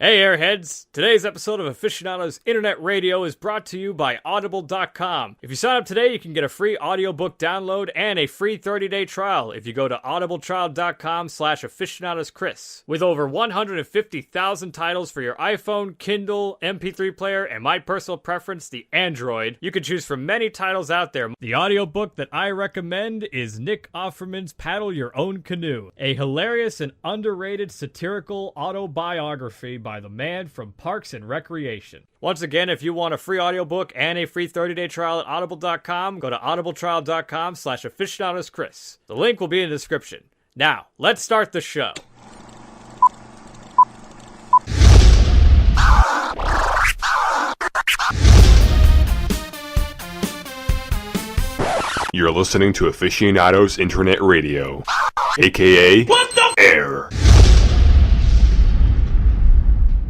Hey Airheads! Today's episode of Aficionados Internet Radio is brought to you by Audible.com. If you sign up today, you can get a free audiobook download and a free 30-day trial if you go to audibletrial.com/aficionadoschris. With over 150,000 titles for your iPhone, Kindle, MP3 player, and my personal preference, the Android, you can choose from many titles out there. The audiobook that I recommend is Nick Offerman's Paddle Your Own Canoe, a hilarious and underrated satirical autobiography by the man from Parks and Recreation. Once again, if you want a free audiobook and a free 30-day trial at audible.com, go to audibletrial.com/aficionadoschris. The link will be in the description. Now, let's start the show. You're listening to Aficionados Internet Radio, aka What the Air.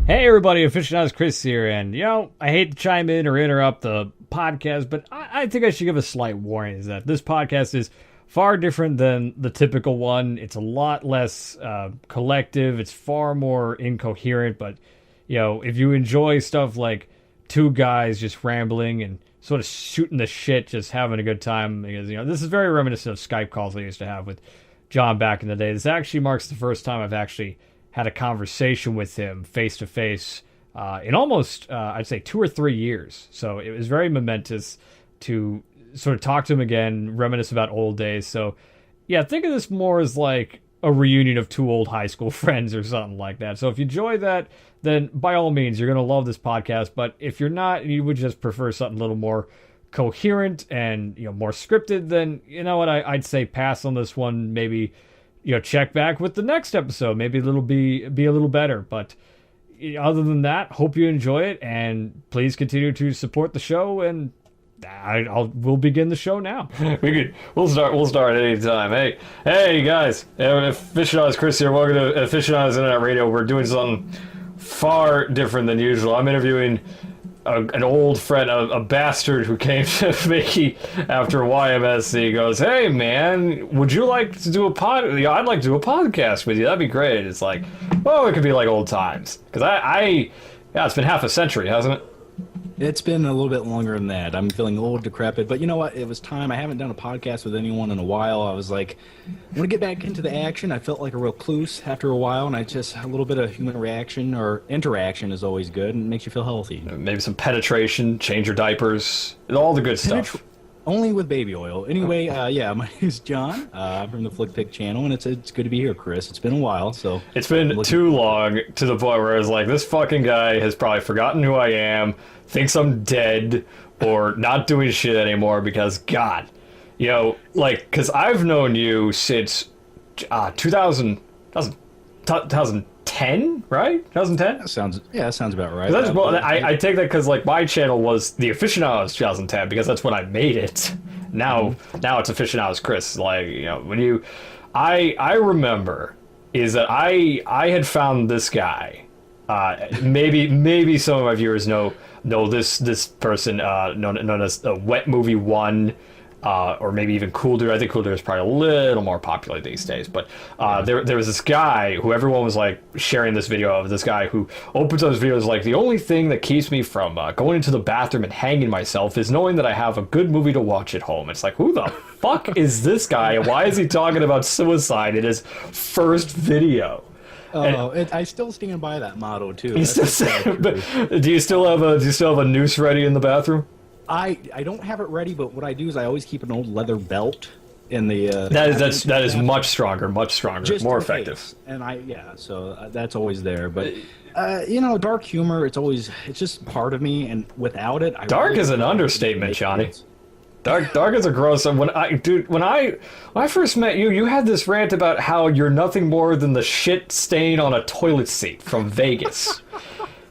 Hey everybody, Aficionados Chris here, and I hate to chime in or interrupt the podcast, but I think I should give a slight warning is that this podcast is far different than the typical one. It's a lot less collective, it's far more incoherent, but if you enjoy stuff like two guys just rambling and sort of shooting the shit, just having a good time, because this is very reminiscent of Skype calls I used to have with John back in the day. This actually marks the first time I've actually had a conversation with him face-to-face in almost, I'd say, 2 or 3 years. So it was very momentous to sort of talk to him again, reminisce about old days. So, yeah, think of this more as like a reunion of two old high school friends or something like that. So if you enjoy that, then by all means, you're going to love this podcast. But if you're not, and you would just prefer something a little more coherent and more scripted, then you know what, I'd say pass on this one. Maybe check back with the next episode. Maybe it'll be a little better. But other than that, hope you enjoy it, and please continue to support the show. And we'll begin the show now. We'll start at any time. Hey guys, Aficionados Chris here. Welcome to Aficionados Internet Radio. We're doing something far different than usual. I'm interviewing an old friend, a bastard who came to me after YMSC. He goes, "Hey man, would you like to do a I'd like to do a podcast with you. That'd be great." It's like, well, it could be like old times, because it's been half a century, hasn't it? It's been a little bit longer than that. I'm feeling old, decrepit, but you know what? It was time. I haven't done a podcast with anyone in a while. I was like, I want to get back into the action. I felt like a real recluse after a while, and a little bit of human reaction or interaction is always good and makes you feel healthy. Maybe some penetration, change your diapers, all the good stuff. Only with baby oil. Anyway, my name is John. I'm from the Flick Pick channel, and it's good to be here, Chris. It's been a while, so... It's been too long, to the point where I was like, this fucking guy has probably forgotten who I am, thinks I'm dead, or not doing shit anymore, because, God, because I've known you since 2010, right? 2010? That sounds about right. I take that because my channel was the Aficionados 2010, because that's when I made it. Now it's Aficionados Chris. When I remember is that I had found this guy. Maybe some of my viewers know this person known as Wet Movie 1. Or maybe even Cool Dude. I think Cool Dude is probably a little more popular these days. But there was this guy who everyone was sharing this video of. This guy who opens up his videos like, the only thing that keeps me from going into the bathroom and hanging myself is knowing that I have a good movie to watch at home. It's like, who the fuck is this guy? And why is he talking about suicide in his first video? I still stand by that motto too. Do you still have a noose ready in the bathroom? I don't have it ready, but what I do is I always keep an old leather belt in the... that is much stronger, more effective. And so that's always there. But, dark humor, it's just part of me, and without it... Dark is an understatement, Johnny. Dark is a gross... When I first met you, you had this rant about how you're nothing more than the shit stain on a toilet seat from Vegas.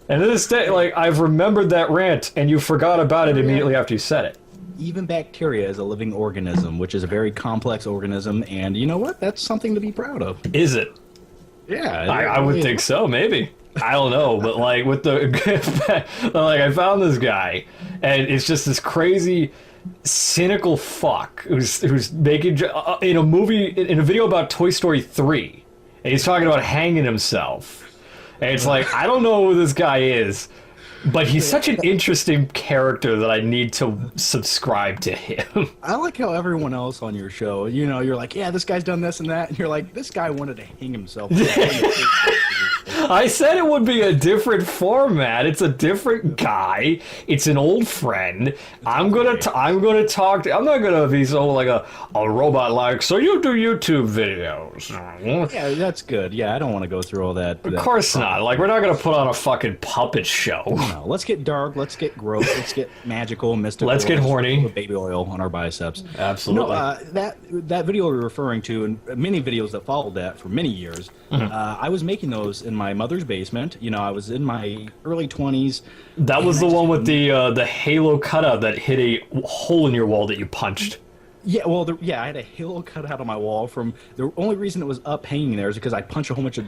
And to this day, I've remembered that rant, and you forgot about it immediately after you said it. Even bacteria is a living organism, which is a very complex organism, and you know what? That's something to be proud of. Is it? Yeah. I would think so, maybe. I don't know, but with the... I found this guy, and it's just this crazy, cynical fuck who's making... in a video about Toy Story 3, and he's talking about hanging himself. And it's like, I don't know who this guy is, but he's such an interesting character that I need to subscribe to him. I like how everyone else on your show, you're like, yeah, this guy's done this and that, and you're like, this guy wanted to hang himself. I said it would be a different format. It's a different guy. It's an old friend. I'm gonna talk. I'm not gonna be so like a robot like. So you do YouTube videos? Yeah, that's good. Yeah, I don't want to go through all that. Of course not. Like, we're not gonna put on a fucking puppet show. No, let's get dark. Let's get gross. Let's get magical, mystical. Let's get horny. With baby oil on our biceps. Absolutely. No, that video you're referring to, and many videos that followed that for many years. I was making those in my mother's basement. I was in my early 20s. That was the one with the Halo cutout that hit a hole in your wall that you punched. Yeah, well, I had a Halo cut out of my wall. From the only reason it was up hanging there is because I punched a whole bunch of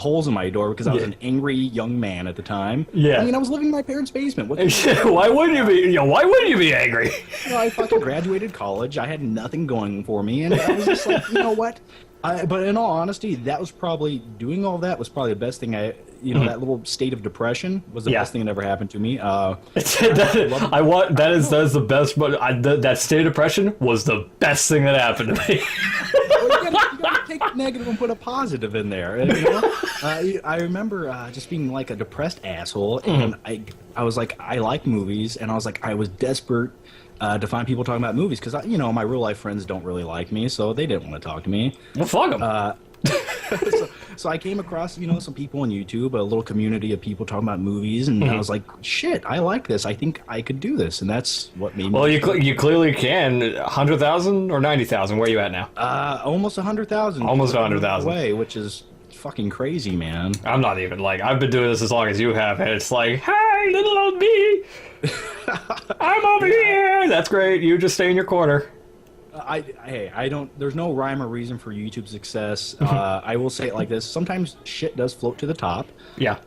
holes in my door because I was an angry young man at the time. Yeah, I was living in my parents' basement. Why wouldn't you be? Why wouldn't you be angry? I fucking graduated college. I had nothing going for me, and I was just like, you know what? But in all honesty, doing all that was probably the best thing. That little state of depression was the best thing that ever happened to me. That is the best. But that state of depression was the best thing that happened to me. Well, you gotta take the negative and put a positive in there. I remember just being like a depressed asshole, and I was like, I like movies, and I was like, I was desperate to find people talking about movies because my real life friends don't really like me, so they didn't want to talk to me. Well, fuck them. So I came across some people on YouTube, a little community of people talking about movies, and I was like, shit, I like this. I think I could do this, and that's what made me. Well, you clearly can. 100,000 or 90,000? Where are you at now? Almost 100,000. Almost 100,000. Way, which is fucking crazy, man. I'm not even I've been doing this as long as you have, and it's like, hey, little old me, I'm over here. That's great. You just stay in your corner. I don't. There's no rhyme or reason for YouTube success. I will say it like this: sometimes shit does float to the top. Yeah.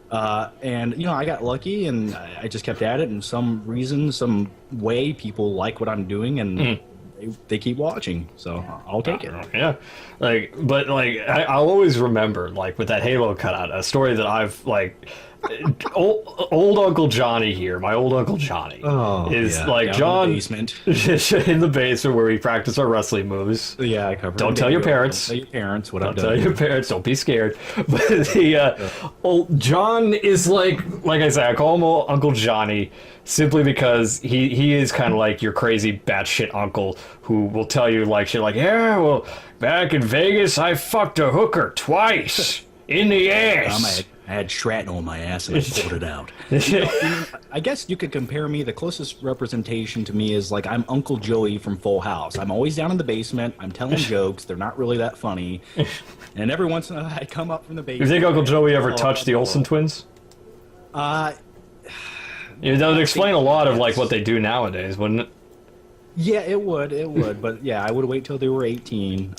And I got lucky, and I just kept at it. And some reason, some way, people like what I'm doing, and they keep watching. So I'll take it. Yeah. I'll always remember with that Halo cutout, a story that I've old Uncle Johnny here, my old Uncle Johnny, is John in the basement. In the basement where we practice our wrestling moves. Yeah, I covered. Don't tell your parents. Don't tell your parents what I've done. Don't tell your parents. Don't be scared. But the old John is like I say, I call him Uncle Johnny simply because he is kind of like your crazy batshit uncle who will tell you shit like, yeah, well, back in Vegas, I fucked a hooker twice in the ass. I had shrapnel in my ass and I pulled it out. I guess you could compare me. The closest representation to me is I'm Uncle Joey from Full House. I'm always down in the basement. I'm telling jokes. They're not really that funny. And every once in a while, I come up from the basement. You think Uncle Joey ever touched the Olsen twins? That would explain a lot of what they do nowadays, wouldn't it? Yeah, it would. But yeah, I would wait till they were 18.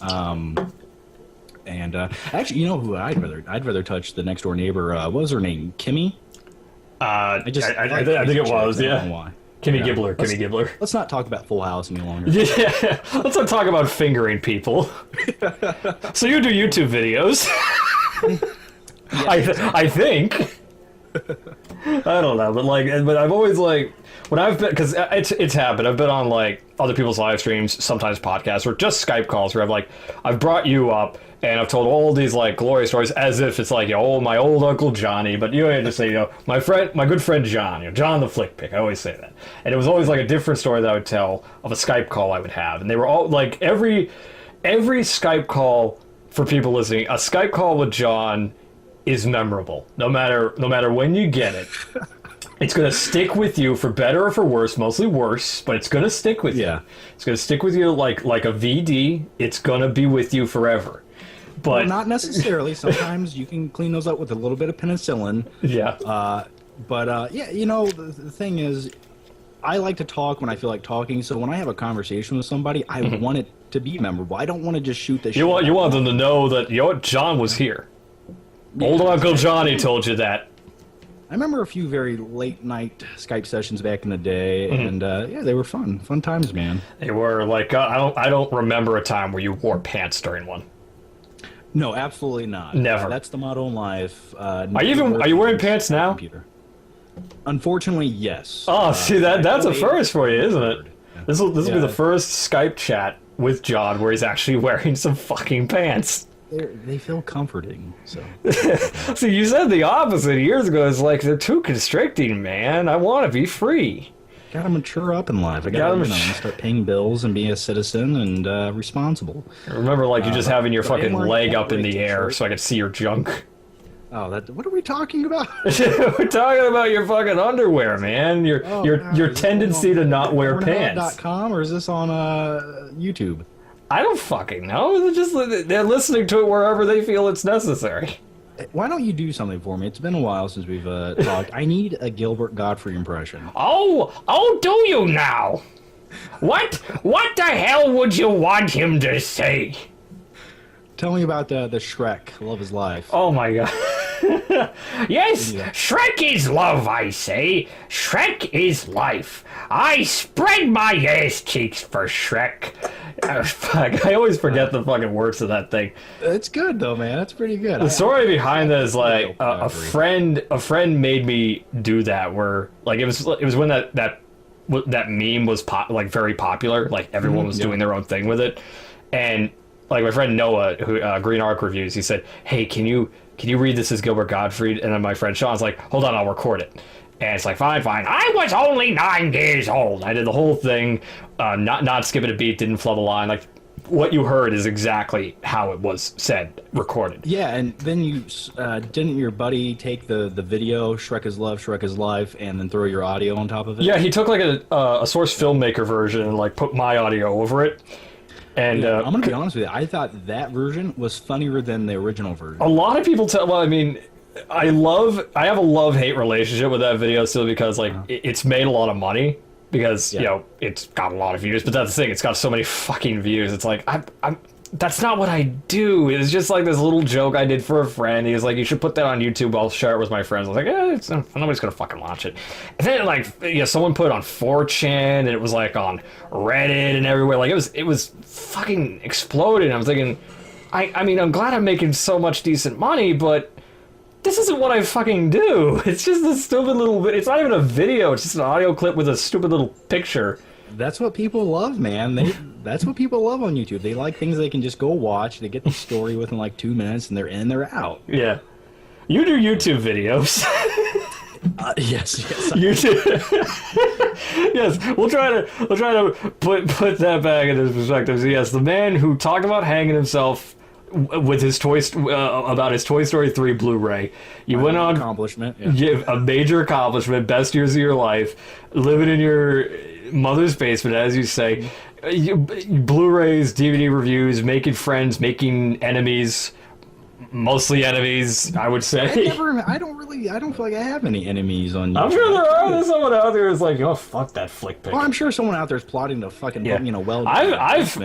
And actually, who I'd rather touch the next door neighbor. What was her name? Kimmy? I think it was. Yeah. Why. Kimmy Gibbler. Let's not talk about Full House any longer. Yeah. Let's not talk about fingering people. So you do YouTube videos. I think. I don't know, but I've always when I've been, because it's happened. I've been on other people's live streams, sometimes podcasts, or just Skype calls where I've brought you up and I've told all these glorious stories as if it's my old Uncle Johnny, but you had to say my good friend John, John the Flick Pick. I always say that, and it was always a different story that I would tell of a Skype call I would have, and they were all every Skype call for people listening, a Skype call with John is memorable, no matter when you get it. It's going to stick with you for better or for worse, mostly worse, but it's going to stick with you. It's going to stick with you like a VD. It's going to be with you forever. But not necessarily. Sometimes you can clean those up with a little bit of penicillin. Yeah. The thing is, I like to talk when I feel like talking, so when I have a conversation with somebody, I want it to be memorable. I don't want to just shoot the shit. You want them to know that, John was here. Yeah, old Uncle Johnny told you that. I remember a few very late night Skype sessions back in the day, and they were fun times, man. They were I don't remember a time where you wore pants during one. No, absolutely not. Never. That's the motto in life. Are you wearing pants now? Computer. Unfortunately, yes. Oh, see that's a first for you, isn't it? This will be the first Skype chat with John where he's actually wearing some fucking pants. They feel comforting. So. See, you said the opposite years ago. It's like they're too constricting, man. I want to be free. Gotta mature up in life. I gotta start paying bills and be a citizen and responsible. I remember, you just having your fucking leg up in the air so I could see your junk. Oh, what are we talking about? We're talking about your fucking underwear, man. Your tendency to not wear pants. .com or is this on YouTube? I don't fucking know. They're listening to it wherever they feel it's necessary. Why don't you do something for me? It's been a while since we've talked. I need a Gilbert Gottfried impression. Oh, do you now? What the hell would you want him to say? Tell me about the Shrek, Love is Life. Oh my god. Yes, Shrek is love, I say. Shrek is life. I spread my ass cheeks for Shrek. Fuck, I always forget the fucking words of that thing. It's good though, man. That's pretty good. The story behind that is like a friend made me do that. Where it was when that meme was very popular. Like everyone was doing their own thing with it, and like my friend Noah, who Green Arc Reviews, he said, "Hey, can you read this as Gilbert Gottfried?" And then my friend Sean's like, "Hold on, I'll record it." And it's like, fine. I was only 9 years old. I did the whole thing, not skipping a beat, didn't flub a line. Like, what you heard is exactly how it was said, recorded. Yeah, and then you didn't your buddy take the video, Shrek is love, Shrek is life, and then throw your audio on top of it? Yeah, he took like a source filmmaker version and like put my audio over it. And I'm gonna be honest with you, I thought that version was funnier than the original version. A lot of people tell. Well, I mean, I have a love-hate relationship with that video still because it's made a lot of money because it's got a lot of views. But that's the thing; it's got so many fucking views. It's like I'm that's not what I do. It's just like this little joke I did for a friend. He was like, "You should put that on YouTube. I'll share it with my friends." I was like, nobody's gonna fucking watch it. And then someone put it on 4chan and it was like on Reddit and everywhere. Like it was fucking exploded. I'm thinking, I mean, I'm glad I'm making so much decent money, but this isn't what I fucking do. It's just a stupid little. It's not even a video. It's just an audio clip with a stupid little picture. That's what people love, man. That's what people love on YouTube. They like things they can just go watch. They get the story within like 2 minutes, and they're in, they're out. Yeah, you do YouTube videos. Yes. YouTube. Yes, we'll try to put that back into perspective. So yes, the man who talked about hanging himself with his about his Toy Story 3 Blu-ray. You went on accomplishment. Yeah, a major accomplishment, best years of your life, living in your mother's basement, as you say. Blu-rays, DVD reviews, making friends, making enemies, mostly enemies, I would say. I don't feel like I have any enemies on YouTube. I'm sure there's someone out there who's like, oh, fuck that flick pic. Well, I'm sure someone out there is plotting to fucking weld. I've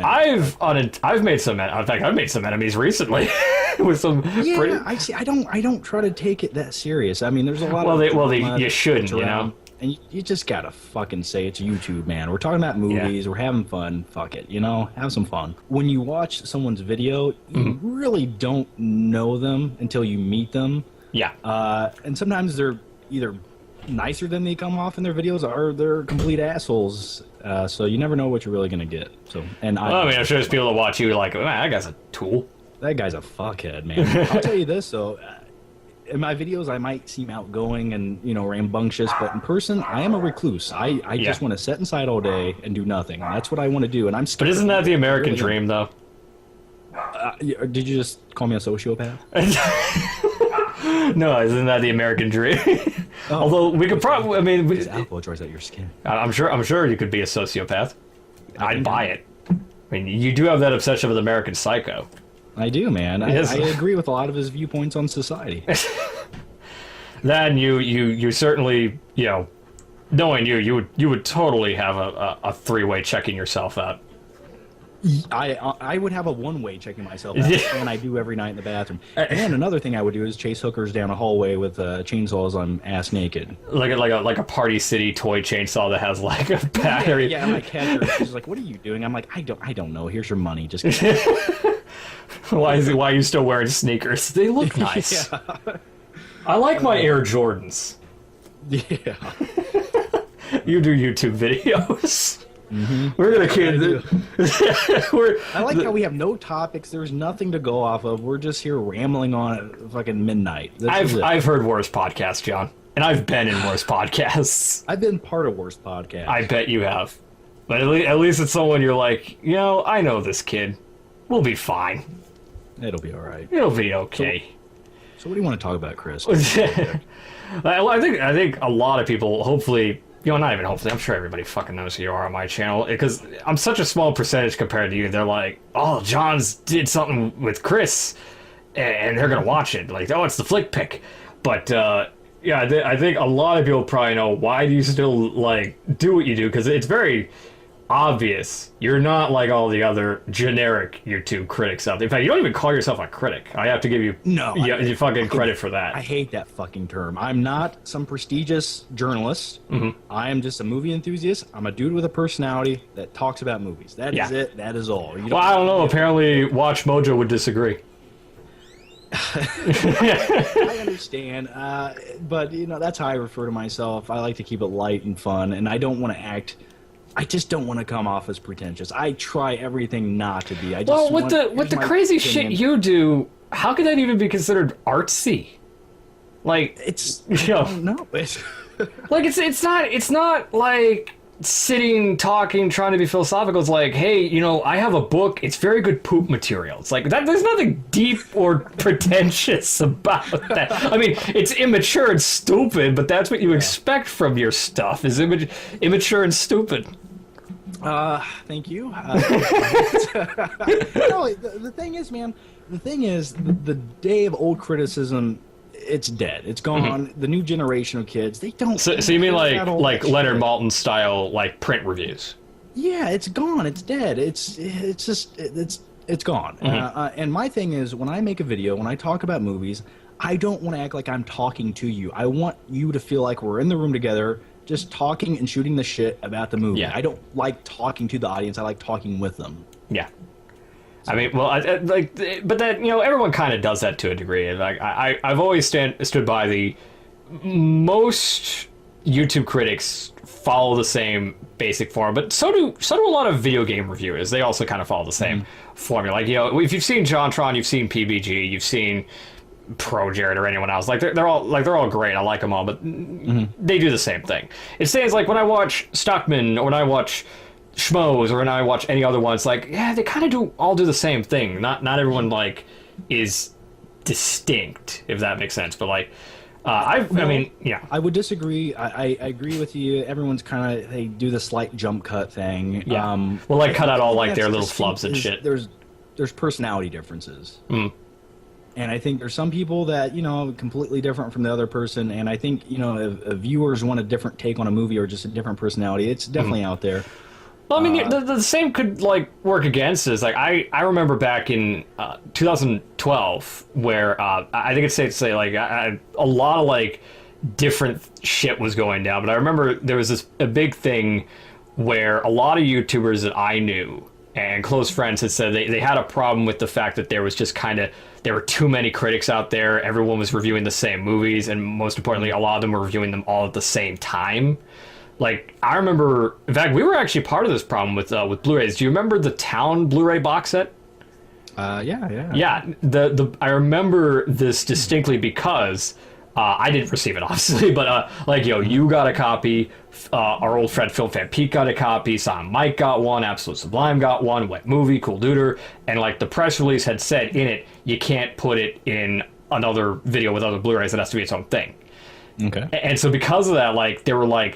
made some. In fact, I've made some enemies recently with some. Yeah, I don't try to take it that serious. I mean, there's a lot. You shouldn't, you know. And you just gotta fucking say it's YouTube, man. We're talking about movies. We're having fun. Fuck it, have some fun. When you watch someone's video, you really don't know them until you meet them. Yeah. And sometimes they're either nicer than they come off in their videos, or they're complete assholes. So you never know what you're really gonna get. So, I'm sure there's people that watch you like, man, that guy's a tool. That guy's a fuckhead, man. I'll tell you this though. In my videos, I might seem outgoing and rambunctious, but in person, I am a recluse. I just want to sit inside all day and do nothing. That's what I want to do, and I'm scared. But isn't that the American dream, though? Did you just call me a sociopath? No, isn't that the American dream? Although we could probably, it's alcohol dries out your skin. I'm sure you could be a sociopath. I'd buy it. I mean, you do have that obsession with American Psycho. I do, man. Yes. I agree with a lot of his viewpoints on society. Then you certainly, knowing you would totally have a three-way checking yourself out. I would have a one-way checking myself out, and I do every night in the bathroom. And another thing I would do is chase hookers down a hallway with chainsaws on ass naked. Like a Party City toy chainsaw that has like a battery. Yeah, my cat, she's like, "What are you doing?" I'm like, I don't know. Here's your money. Just kidding." Why are you still wearing sneakers? They look nice. Yeah. I like my Air Jordans. Yeah. You do YouTube videos. Mm-hmm. We're gonna kid. I like how we have no topics. There's nothing to go off of. We're just here rambling on at fucking midnight. I've heard worse podcasts, John, and I've been in worse podcasts. I've been part of worse podcasts. I bet you have, but at least it's someone you're like, I know this kid. We'll be fine. It'll be all right. It'll be okay. So what do you want to talk about, Chris? I think a lot of people, hopefully. Not even hopefully. I'm sure everybody fucking knows who you are on my channel because I'm such a small percentage compared to you. They're like, oh, John's did something with Chris, and they're gonna watch it. Like, oh, it's the flick pick. But I think a lot of people probably know why do you still do what you do because it's very obvious you're not like all the other generic YouTube critics out there. In fact, you don't even call yourself a critic. I have to give you you fucking credit for that. I hate that fucking term. I'm not some prestigious journalist. Mm-hmm. I am just a movie enthusiast. I'm a dude with a personality that talks about movies. That is it. That is all. Well, I don't know. Apparently, Watch Mojo would disagree. I understand, but that's how I refer to myself. I like to keep it light and fun, and I don't want to act. I just don't want to come off as pretentious. I try everything not to be. With the crazy shit you do, how could that even be considered artsy? Like it's I don't know. Like it's not like sitting, talking, trying to be philosophical. It's like, hey, I have a book. It's very good poop material. It's like that. There's nothing deep or pretentious about that. I mean, it's immature and stupid, but that's what you expect from your stuff is immature and stupid. Thank you. No, the thing is, man. The thing is, the day of old criticism. It's dead. It's gone. Mm-hmm. The new generation of kids, they don't. So you mean like Leonard Maltin style print reviews? Yeah, it's gone. It's dead. It's gone. Mm-hmm. And my thing is, when I make a video, when I talk about movies, I don't want to act like I'm talking to you. I want you to feel like we're in the room together, just talking and shooting the shit about the movie. Yeah. I don't like talking to the audience. I like talking with them. Yeah. I mean, well, but that everyone kind of does that to a degree. Like I've always stood by the most YouTube critics follow the same basic form, but so do a lot of video game reviewers. They also kind of follow the same formula. Like if you've seen JonTron, you've seen PBG, you've seen Pro Jared or anyone else. They're all great. I like them all, but they do the same thing. It seems like when I watch Stockman or when I watch Schmoes or when I watch any other ones, they kind of all do the same thing. Not everyone is distinct, if that makes sense. But I would disagree. I agree with you. Everyone's they do the slight jump cut thing. Yeah. Cut out all their little flubs and shit. There's personality differences. Mm. And I think there's some people that, completely different from the other person. And I think, if viewers want a different take on a movie or just a different personality, it's definitely out there. Well, I mean, the same could work against us. I remember back in 2012 where I think it's safe to say a lot of different shit was going down. But I remember there was a big thing where a lot of YouTubers that I knew and close friends had said they had a problem with the fact that there was just there were too many critics out there. Everyone was reviewing the same movies, and most importantly, a lot of them were reviewing them all at the same time. I remember, in fact, we were actually part of this problem with Blu-rays. Do you remember the Town Blu-ray box set? Yeah. Yeah, I remember this distinctly because I didn't receive it, obviously, but you got a copy, our old friend Phil Fan Pete got a copy, Silent Mike got one, Absolute Sublime got one, Wet Movie, Cool Duder, and the press release had said in it, you can't put it in another video with other Blu-rays, it has to be its own thing. Okay. And so because of that, there were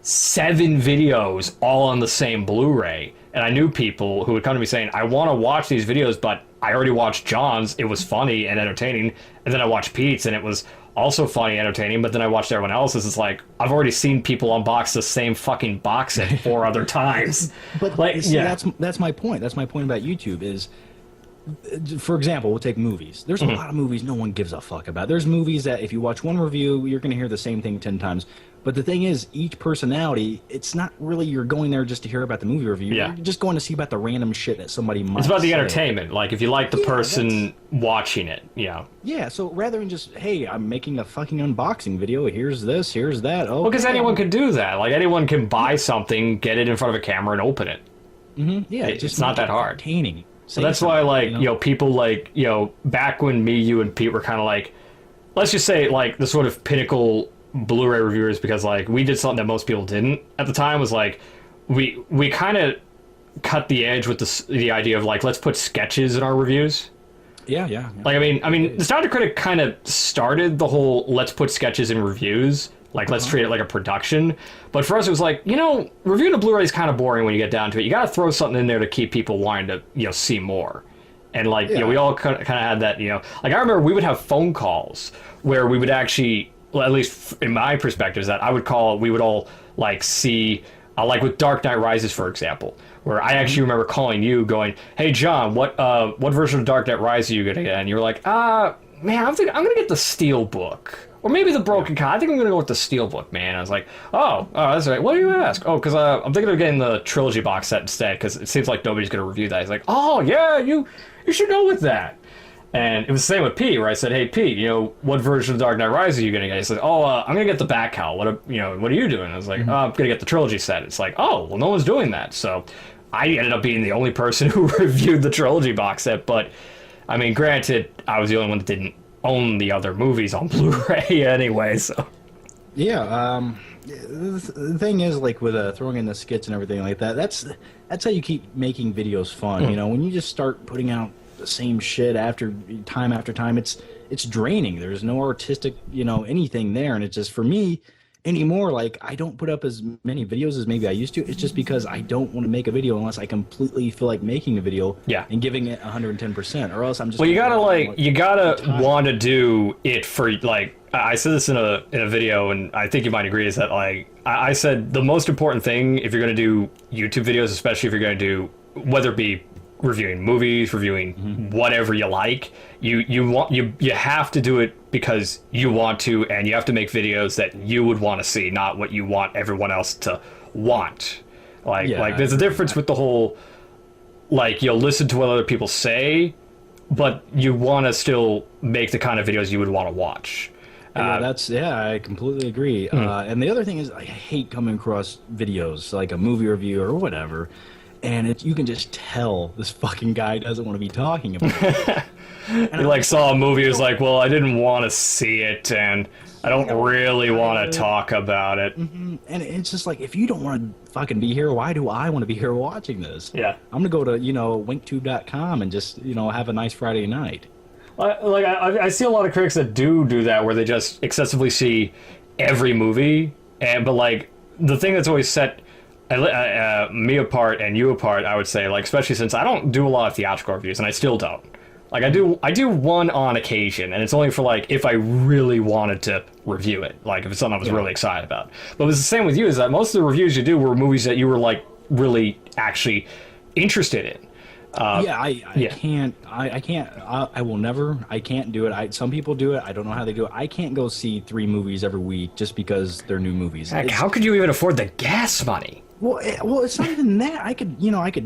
7 videos all on the same Blu-ray, and I knew people who would come to me saying, I want to watch these videos, but I already watched John's, it was funny and entertaining, and then I watched Pete's, and it was also funny and entertaining, but then I watched everyone else's. It's I've already seen people unbox the same fucking box set 4 other times. But that's my point. That's my point about YouTube is For example, we'll take movies. There's a lot of movies no one gives a fuck about. There's movies that if you watch one review, you're going to hear the same thing 10 times. But the thing is, each personality, it's not really you're going there just to hear about the movie review. Yeah. You're just going to see about the random shit that somebody might It's about the say. entertainment. Like, if you like the person watching it, Yeah, so rather than just, hey, I'm making a fucking unboxing video, here's this, here's that. Oh, Well, because anyone can do that. Like, anyone can buy something, get it in front of a camera, and open it. Yeah, It's not that hard. Entertaining. So that's why, like, people like, back when me, you, and Pete were kind of like, let's just say, like, the sort of pinnacle Blu-ray reviewers, because, like, we did something that most people didn't at the time, was, like, we kind of cut the edge with the idea of, like, let's put sketches in our reviews. Yeah. Like, I mean, the Standard Critic kind of started the whole let's put sketches in reviews. Like, let's treat it like a production. But for us, it was like, reviewing a Blu-ray is kind of boring when you get down to it. You got to throw something in there to keep people wanting to, see more. And, like, we all kind of had that, Like, I remember we would have phone calls where we would actually, well, at least in my perspective, is that we would all, like, see, like with Dark Knight Rises, for example, where I actually remember calling you going, hey, John, what version of Dark Knight Rises are you going to get? And you were like, man, I'm going to get the Steelbook. Or maybe the broken copy. I think I'm going to go with the Steelbook, man. I was like, oh, that's right. What do you ask? Oh, because I'm thinking of getting the trilogy box set instead, because it seems like nobody's going to review that. He's like, oh, yeah, you should go with that. And it was the same with Pete, where I said, hey, Pete, what version of Dark Knight Rises are you going to get? He's like, oh, I'm going to get the back cowl. What are you doing? I was like, oh, I'm going to get the trilogy set. It's like, oh, well, no one's doing that. So I ended up being the only person who reviewed the trilogy box set. But, I mean, granted, I was the only one that didn't own the other movies on Blu-ray anyway, so. Yeah, the thing is, like, with throwing in the skits and everything like that, that's how you keep making videos fun. When you just start putting out the same shit after time, it's draining. There's no artistic, anything there, and it's just, for me anymore, like, I don't put up as many videos as maybe I used to. It's just because I don't want to make a video unless I completely feel like making a video and giving it 110%, or else I'm just... Well, you gotta want to do it for, like, I said this in a video, and I think you might agree, is that, like, I said the most important thing if you're going to do YouTube videos, especially if you're going to do, whether it be reviewing movies, reviewing whatever you like, you have to do it because you want to, and you have to make videos that you would want to see, not what you want everyone else to want. Like there's a difference with the whole, like, you'll listen to what other people say, but you want to still make the kind of videos you would want to watch. I completely agree. And the other thing is, I hate coming across videos, like a movie review or whatever, and you can just tell this fucking guy doesn't want to be talking about it. He, like, saw a movie, was like, well, I didn't want to see it, and I don't really want to talk about it. And it's just like, if you don't want to fucking be here, why do I want to be here watching this? Yeah. I'm going to go to, winktube.com and just, have a nice Friday night. Like, I see a lot of critics that do that, where they just excessively see every movie, but, like, the thing that's always set me apart and you apart, I would say, like, especially since I don't do a lot of theatrical reviews, and I still don't. Like, I do one on occasion, and it's only for, like, if I really wanted to review it, like, if it's something I was really excited about. But it was the same with you, is that most of the reviews you do were movies that you were, like, really actually interested in. I can't. I will never. I can't do it. Some people do it. I don't know how they do it. I can't go see 3 movies every week just because they're new movies. Heck, how could you even afford the gas money? Well, it's not even that. I could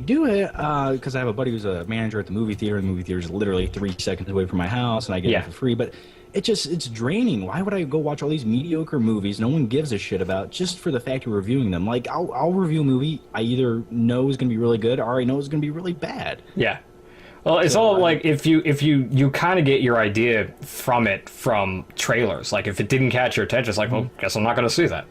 do it because I have a buddy who's a manager at the movie theater, and the movie theater is literally 3 seconds away from my house, and I get it for free. But it's draining. Why would I go watch all these mediocre movies no one gives a shit about just for the fact of reviewing them? Like, I'll review a movie I either know is going to be really good or I know is going to be really bad. Yeah. Well, it's all like, if you kind of get your idea from trailers. Like, if it didn't catch your attention, it's like, well, guess I'm not going to see that.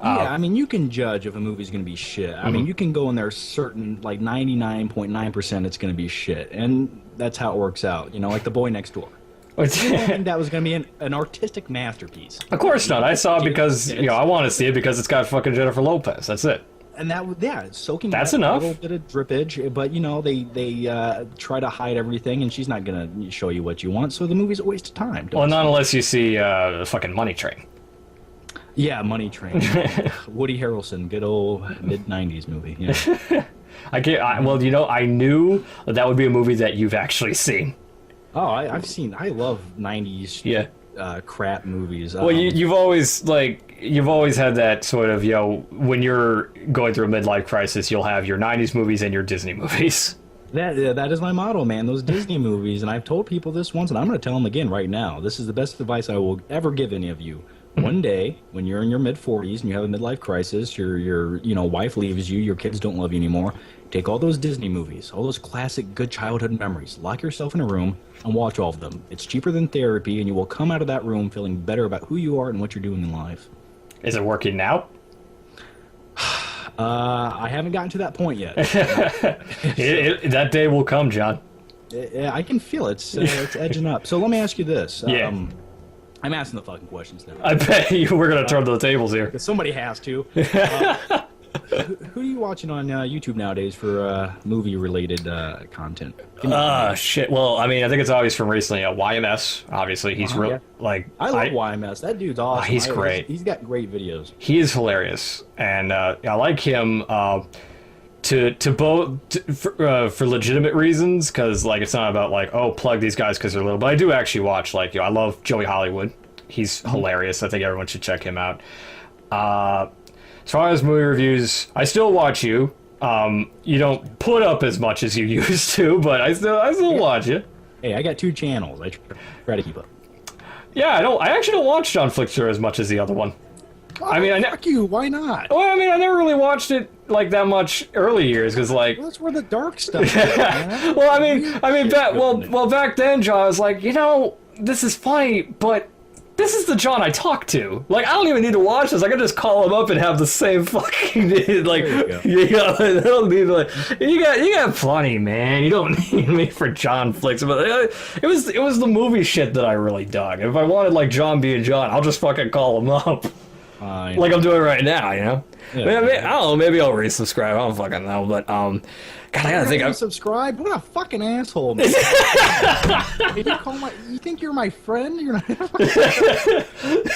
Yeah, I mean, you can judge if a movie's going to be shit. I mean, you can go in there certain, like, 99.9% it's going to be shit. And that's how it works out. Like The Boy Next Door. I didn't think that was going to be an artistic masterpiece. Of course not. I saw it because, I want to see it because it's got fucking Jennifer Lopez. That's it. And it's soaking That's enough. A little bit of drippage, but, they try to hide everything, and she's not going to show you what you want, so the movie's a waste of time. Well, not unless you see fucking Money Train. Yeah, Money Train. Woody Harrelson, good old mid-90s movie. Yeah. I can't. Well, I knew that would be a movie that you've actually seen. Oh, I've seen. I love '90s crap movies. Well, you've always had that sort of when you're going through a midlife crisis, you'll have your '90s movies and your Disney movies. That is my motto, man. Those Disney movies, and I've told people this once, and I'm going to tell them again right now. This is the best advice I will ever give any of you. One day, when you're in your mid-40s and you have a midlife crisis, your wife leaves you, your kids don't love you anymore, take all those Disney movies, all those classic good childhood memories, lock yourself in a room, and watch all of them. It's cheaper than therapy, and you will come out of that room feeling better about who you are and what you're doing in life. Is it working now? I haven't gotten to that point yet. That day will come, John. I can feel it. It's edging up. So let me ask you this. Yeah. I'm asking the fucking questions now. I bet we're going to turn the tables here. Somebody has to. Who are you watching on YouTube nowadays for movie-related content? Shit. Well, I mean, I think it's obvious from recently. YMS, obviously, he's I love YMS. That dude's awesome. He's great. He's got great videos. He is hilarious, and I like him for legitimate reasons, because it's not about plug these guys because they're little. But I do actually watch I love Joey Hollywood. He's hilarious. I think everyone should check him out. As far as movie reviews, I still watch you. You don't put up as much as you used to, but I still watch you. Hey, I got 2 channels. I try to keep up. Yeah, I actually don't watch John Flickster as much as the other one. Oh, fuck you. Why not? Well, I mean, I never really watched it that much early years because well, that's where the dark stuff is, man. Well, back then, John, I was like, this is funny, but this is the John I talk to. I don't even need to watch this. I can just call him up and have the same fucking I don't need you got plenty, man. You don't need me for John Flicks. But it was the movie shit that I really dug. If I wanted John being John, I'll just fucking call him up. Like I'm doing right now, Yeah, I don't know. Maybe I'll resubscribe. I don't fucking know, but God, I gotta think. Subscribe? What a fucking asshole! Man. You think you're my friend? You're not.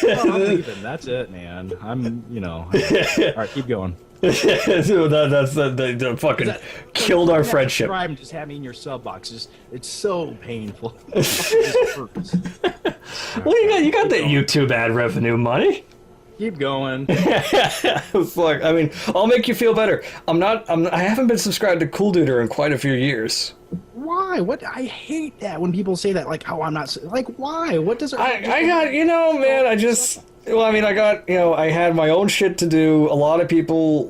I'm leaving. That's it, man. I'm. All right, keep going. That's the fucking killed our friendship. Subscribe and just have me in your sub boxes. It's so painful. Well, you got that YouTube ad revenue money. Keep going. Fuck. I mean, I'll make you feel better. I haven't been subscribed to Cool Duder in quite a few years. Why? What? I hate that when people say that. I'm not. Why? What does it? I got. Man. I just. Well, I mean, I got. I had my own shit to do. A lot of people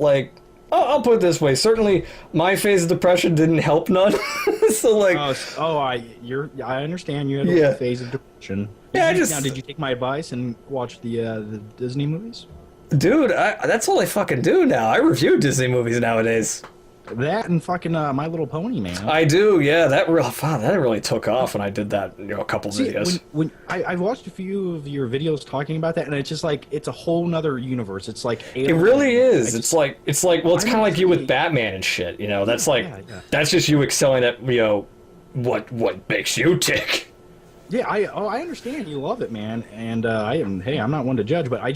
I'll put it this way. Certainly, my phase of depression didn't help none. So I understand you had a phase of depression. Did you take my advice and watch the Disney movies? Dude, that's all I fucking do now. I review Disney movies nowadays. That and fucking My Little Pony, man. I do, yeah. That really took off when I did that. A couple videos. When I've watched a few of your videos talking about that, and it's just it's a whole nother universe. It's Alien. It really is. It's kind of you with Batman and shit. That's that's just you excelling at what makes you tick. Yeah, I understand you love it, man, and I'm not one to judge, but I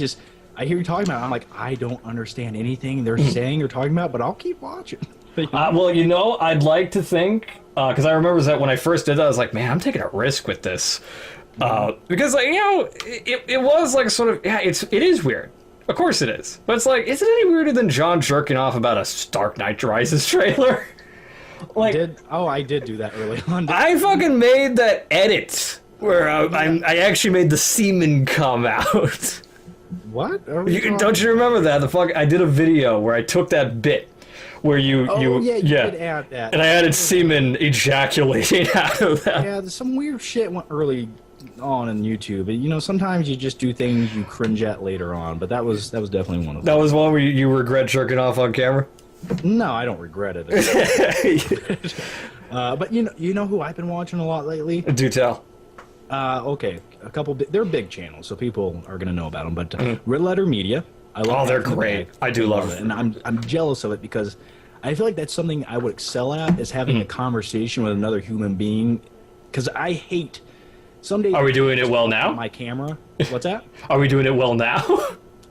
hear you talking about it, I'm I don't understand anything they're saying or talking about, but I'll keep watching. Well, I'd like to think, because I remember that when I first did that, I was like, man, I'm taking a risk with this, because it was sort of it is weird. Of course it is, but it's is it any weirder than John jerking off about a Dark Knight Rises trailer? I did do that early on. I fucking made that edit where I actually made the semen come out. What? Don't you remember that? I did a video where I took that bit where you did add that, and I added semen ejaculating out of that. Yeah, some weird shit went early on in YouTube. Sometimes you just do things you cringe at later on, but that was definitely one of them. That was one where you regret jerking off on camera? No, I don't regret it. But you know who I've been watching a lot lately? Do tell. Okay, a couple. They're big channels, so people are gonna know about them. But Red Letter Media, I love. Oh, they're great. I do love it, and I'm jealous of it because I feel like that's something I would excel at, is having a conversation with another human being. Because I hate. Some days. Are we doing it well now? My camera. What's that? Are we doing it well now?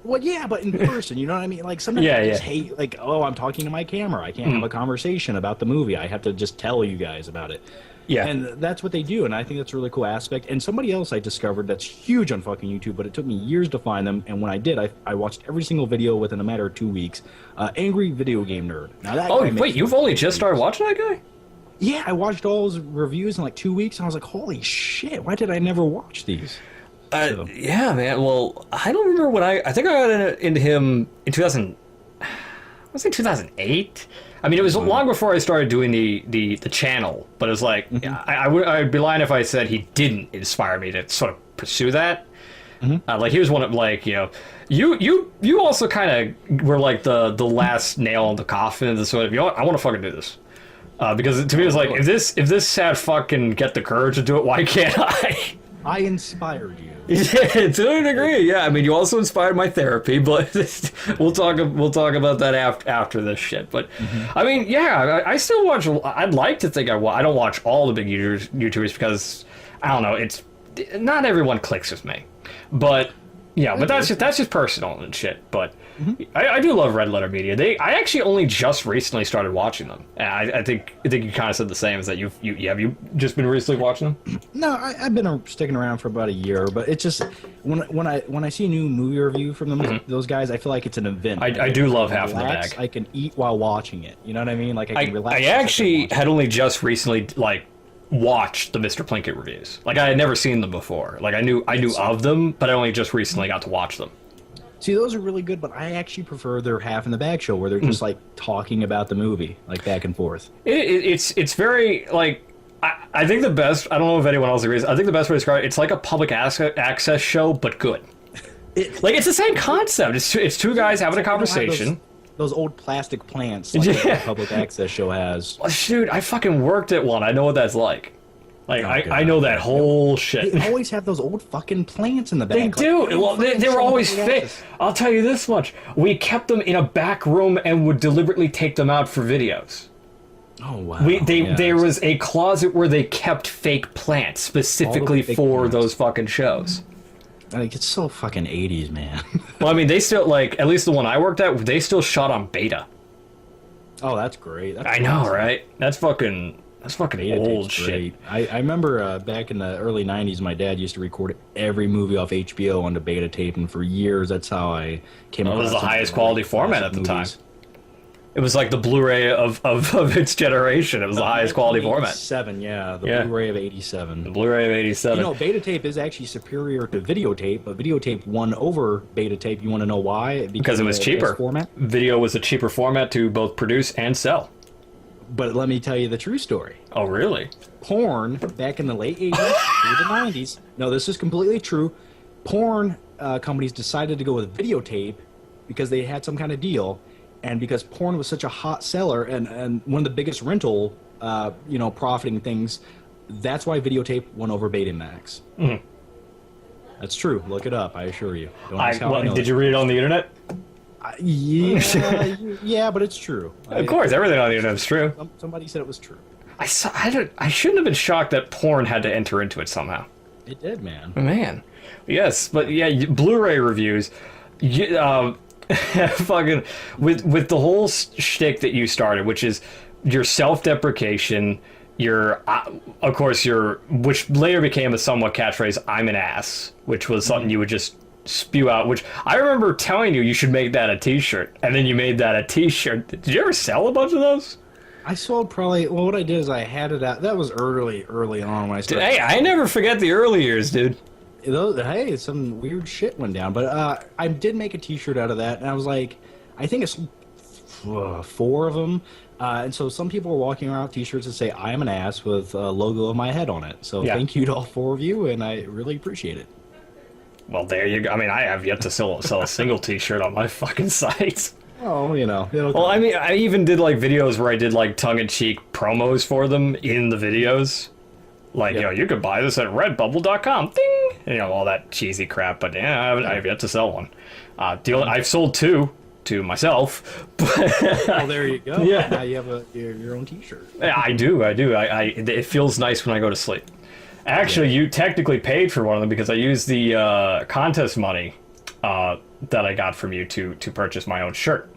Well, yeah, but in person, you know what I mean? Like, sometimes I just hate, like, oh, I'm talking to my camera. I can't have a conversation about the movie. I have to just tell you guys about it. Yeah. And that's what they do, and I think that's a really cool aspect. And somebody else I discovered that's huge on fucking YouTube, but it took me years to find them, and when I did, I watched every single video within a matter of 2 weeks. Angry Video Game Nerd. Now, that guy wait, you've only just started watching that guy? Yeah, I watched all his reviews in like 2 weeks, and I was like, holy shit, why did I never watch these? Yeah, man. Well, I don't remember when I think I got into him in 2000. Was it 2008? I mean, it was long before I started doing the channel, but it was like I'd be lying if I said he didn't inspire me to sort of pursue that. Like he was one of like you also kind of were like the last nail in the coffin of the sort of I want to fucking do this. Because to me it was like if this sad fuck can get the courage to do it, why can't I? I inspired you. Yeah, to a degree. Yeah, I mean, you also inspired my therapy, but we'll talk about that after this shit. But I mean, yeah, I still watch. I'd like to think I don't watch all the big YouTubers because I don't know. It's not everyone clicks with me, but yeah, but that's just personal and shit. But I do love Red Letter Media. I actually only just recently started watching them. And I think you kind of said the same. Is that have you just been recently watching them? No, I've been sticking around for about a year, but it's just when I see a new movie review from them, those guys, I feel like it's an event. I do love half of the bag. I can eat while watching it. You know what I mean? Like I can relax. I actually had only just recently watched the Mr. Plinkett reviews. Like I had never seen them before. Like I knew of them, but I only just recently got to watch them. See, those are really good, but I actually prefer their Half in the Bag show where they're just like talking about the movie, like back and forth. It's very like I think the best. I don't know if anyone else agrees. I think the best way to describe it, it's like a public access show, but good. It's the same concept. It's two guys having a conversation. Those old plastic plants like the public access show has. Well, dude, I fucking worked at one. I know what that's like. I know that whole shit. They always have those old fucking plants in the back. They do. Well, they were always fake. I'll tell you this much. We kept them in a back room and would deliberately take them out for videos. Oh, wow. There was a closet where they kept fake plants specifically for those fucking shows. Like, it's so fucking 80s, man. Well, I mean, they still, like, at least the one I worked at, they still shot on beta. Oh, that's great. I know, right? That's fucking old shit. I remember back in the early 90s, my dad used to record every movie off HBO onto beta tape, and for years, that's how I came up with it. It was the highest quality format at the time. It was like the Blu-ray of its generation. It was the highest quality format. 87, yeah. The Blu-ray of 87. The Blu-ray of 87. You know, beta tape is actually superior to videotape, but videotape won over beta tape. You want to know why? Because it was cheaper. Format? Video was a cheaper format to both produce and sell. But let me tell you the true story. Oh, really? Porn, back in the late 80s through the 90s. No, this is completely true. Porn companies decided to go with videotape because they had some kind of deal. And because porn was such a hot seller and one of the biggest rental, profiting things, that's why videotape won over Betamax. That's true. Look it up. I assure you. Did you read it on the internet? Yeah, but it's true. Of course, everything on the internet is true. Somebody said it was true. I shouldn't have been shocked that porn had to enter into it somehow. It did, man. Man, yes, but yeah, Blu-ray reviews. Fucking with the whole shtick that you started, which is your self-deprecation, which later became a somewhat catchphrase, "I'm an ass," which was something you would just spew out. Which I remember telling you should make that a T-shirt, and then you made that a T-shirt. Did you ever sell a bunch of those? I sold probably. Well, what I did is I had it out. That was early on when I started. Hey, I never forget the early years, dude. Hey, some weird shit went down, but I did make a T-shirt out of that, and I was like, I think it's 4 of them, and so some people were walking around with T-shirts that say "I am an ass" with a logo of my head on it. So thank you to all 4 of you, and I really appreciate it. Well, there you go. I mean, I have yet to sell a single T-shirt on my fucking site. Oh, Well, I mean, I even did like videos where I did like tongue-in-cheek promos for them in the videos. Like, you could buy this at redbubble.com. Ding! All that cheesy crap. But yeah, I have yet to sell one. I've sold 2 to myself. Well, there you go. Yeah. Now you have your own T-shirt. Yeah, I do. It feels nice when I go to sleep. Actually, you technically paid for one of them because I used the contest money that I got from you to purchase my own shirt.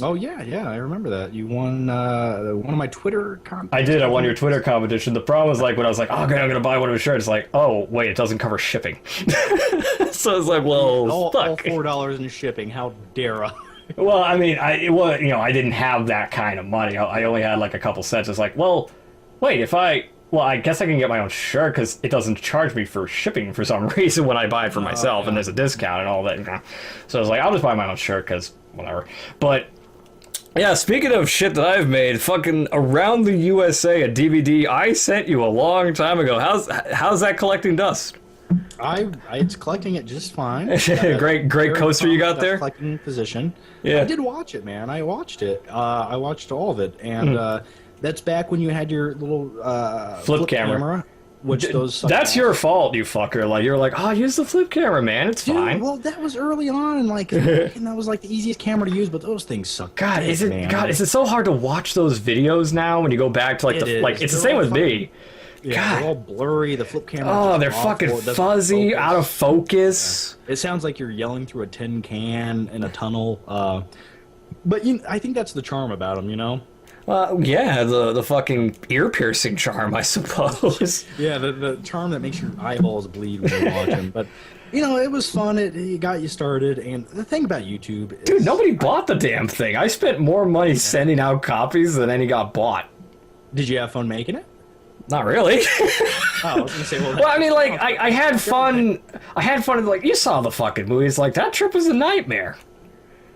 Oh yeah, I remember that. You won one of my Twitter competitions. I did. I won your Twitter competition. The problem was like when I was like, oh, okay, I'm gonna buy one of his shirts. It's like, oh wait, it doesn't cover shipping. So I was like, well, all fuck. $4 in shipping. How dare I? Well, I mean, I didn't have that kind of money. I only had like a couple cents. It's like, well, wait, I guess I can get my own shirt because it doesn't charge me for shipping for some reason when I buy it for myself, and there's a discount and all that. So I was like, I'll just buy my own shirt because whatever. But yeah, speaking of shit that I've made, fucking Around the USA, a DVD I sent you a long time ago. How's that collecting dust? It's collecting it just fine. Great coaster you got there. Collecting position. Yeah, I did watch it, man. I watched it. I watched all of it, and that's back when you had your little flip camera. Which those that's your fault, you fucker. Like you're like, oh, use the flip camera, man. It's fine. Well, that was early on, and that was like the easiest camera to use. But those things suck. God, is it so hard to watch those videos now when you go back to it's the same with me. Yeah, God. they're all blurry. The flip camera. Oh, they're fucking fuzzy, out of focus. Yeah. It sounds like you're yelling through a tin can in a tunnel. But I think that's the charm about them, you know. Yeah, the fucking ear piercing charm, I suppose. Yeah, the charm that makes your eyeballs bleed when you watch them. But it was fun. It got you started. And the thing about YouTube is, dude, nobody bought the damn thing. I spent more money sending out copies than any got bought. Did you have fun making it? Not really. Oh, I was gonna say, well, I mean, like, I had fun. I had fun. Like, you saw the fucking movies. Like, that trip was a nightmare.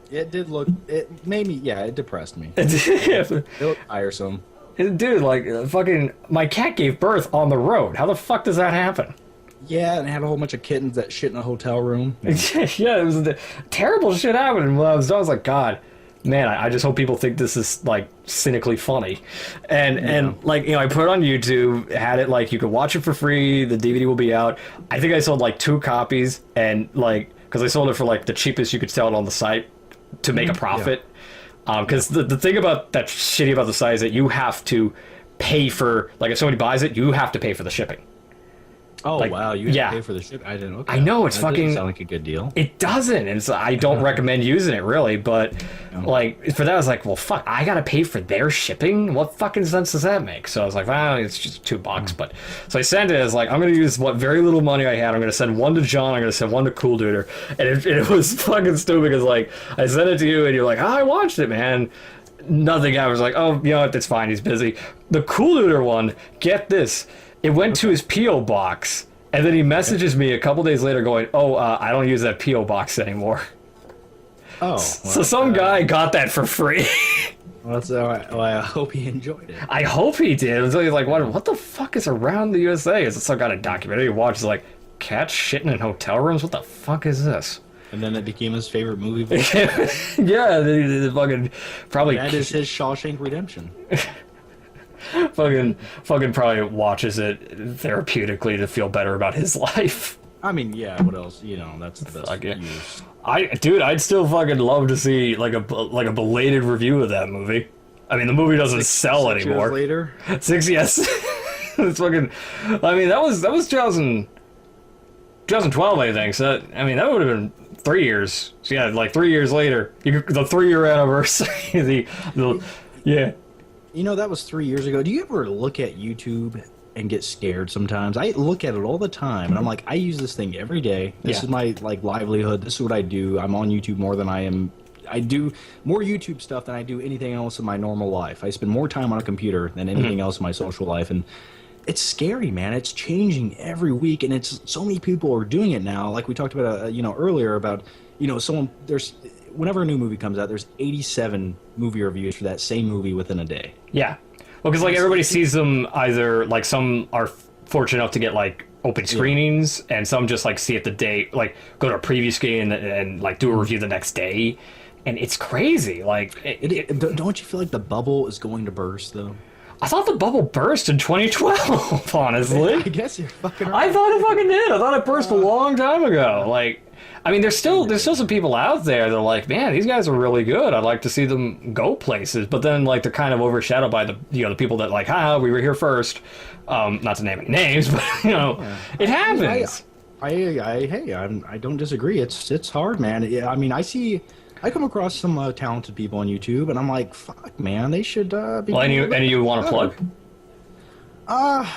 It did look. It made me. Yeah, it depressed me. It looked tiresome. Dude, like, fucking, my cat gave birth on the road. How the fuck does that happen? Yeah, and it had a whole bunch of kittens that shit in a hotel room. Yeah, it was terrible shit happening. When I was done, I was like, God, man, I just hope people think this is, like, cynically funny. And like, I put it on YouTube, had it, like, you could watch it for free, the DVD will be out. I think I sold, like, 2 copies, and, like, because I sold it for, like, the cheapest you could sell it on the site to make a profit. Because the thing about that shitty about the site is that you have to pay for, like, if somebody buys it, you have to pay for the shipping. Oh, like, wow, you have to pay for the ship? I didn't know that. I know, it's that fucking... doesn't sound like a good deal. It doesn't, and so I don't recommend using it, really, but, like, for that, I was like, well, fuck, I gotta pay for their shipping? What fucking sense does that make? So I was like, well, it's just $2, but... So I sent it as, like, I'm gonna use what very little money I had, I'm gonna send one to John, I'm gonna send one to Cool Duder, and it was fucking stupid, because, like, I sent it to you, and you're like, oh, I watched it, man. Nothing, I was like, oh, you know what, it's fine, he's busy. The Cool Duder one, get this, it went to his P.O. box, and then he messages me a couple days later going, oh, I don't use that P.O. box anymore. Oh. Well, so some guy got that for free. Well, that's all right. Well, I hope he enjoyed it. I hope he did. So he's like, what the fuck is Around the USA? Is it some kind of documentary he watches, like, cats shitting in hotel rooms? What the fuck is this? And then it became his favorite movie. Yeah, the fucking probably... That is his Shawshank Redemption. fucking probably watches it therapeutically to feel better about his life. I mean, yeah, what else? That's the best use. I'd still fucking love to see like a belated review of that movie. I mean, the movie doesn't sell anymore. 6 years later? 6, yes. It's fucking... I mean, that was 2012, I think. So, I mean, that would have been 3 years. So, yeah, like 3 years later. The 3-year anniversary. Yeah. That was 3 years ago. Do you ever look at YouTube and get scared sometimes? I look at it all the time, and I'm like, I use this thing every day. This is my, like, livelihood. This is what I do. I'm on YouTube more than I am... I do more YouTube stuff than I do anything else in my normal life. I spend more time on a computer than anything else in my social life, and it's scary, man. It's changing every week, and it's so many people are doing it now. Like we talked about, earlier about, whenever a new movie comes out, there's 87 movie reviews for that same movie within a day. Yeah. Well, because, like, everybody sees them either, like, some are fortunate enough to get, like, open screenings, and some just, like, see it the day, like, go to a preview screen and like, do a review the next day. And it's crazy. Like, don't you feel like the bubble is going to burst, though? I thought the bubble burst in 2012, honestly. I guess you're fucking right. I thought it fucking did. I thought it burst a long time ago. Like, I mean, there's still some people out there that are like, man, these guys are really good. I'd like to see them go places. But then, like, they're kind of overshadowed by the people that, like, we were here first. Not to name any names, but, it happens. I don't disagree. It's hard, man. Yeah, I mean, I come across some talented people on YouTube, and I'm like, fuck, man, they should be. Well, any you want to plug?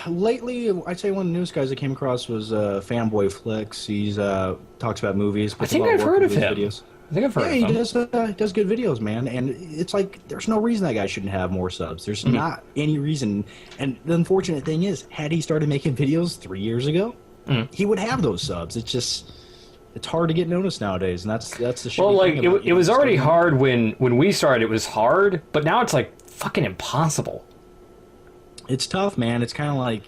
Lately, I'd say one of the newest guys I came across was Fanboy Flicks. He's talks about movies. I think I've heard of him. Videos. I think I've heard of him. He does good videos, man. And it's like, there's no reason that guy shouldn't have more subs. There's not any reason. And the unfortunate thing is, had he started making videos 3 years ago, he would have those subs. It's hard to get noticed nowadays, and that's the shit. Well, like, it was already hard when we started. It was hard, but now it's like fucking impossible. It's tough, man. It's kind of like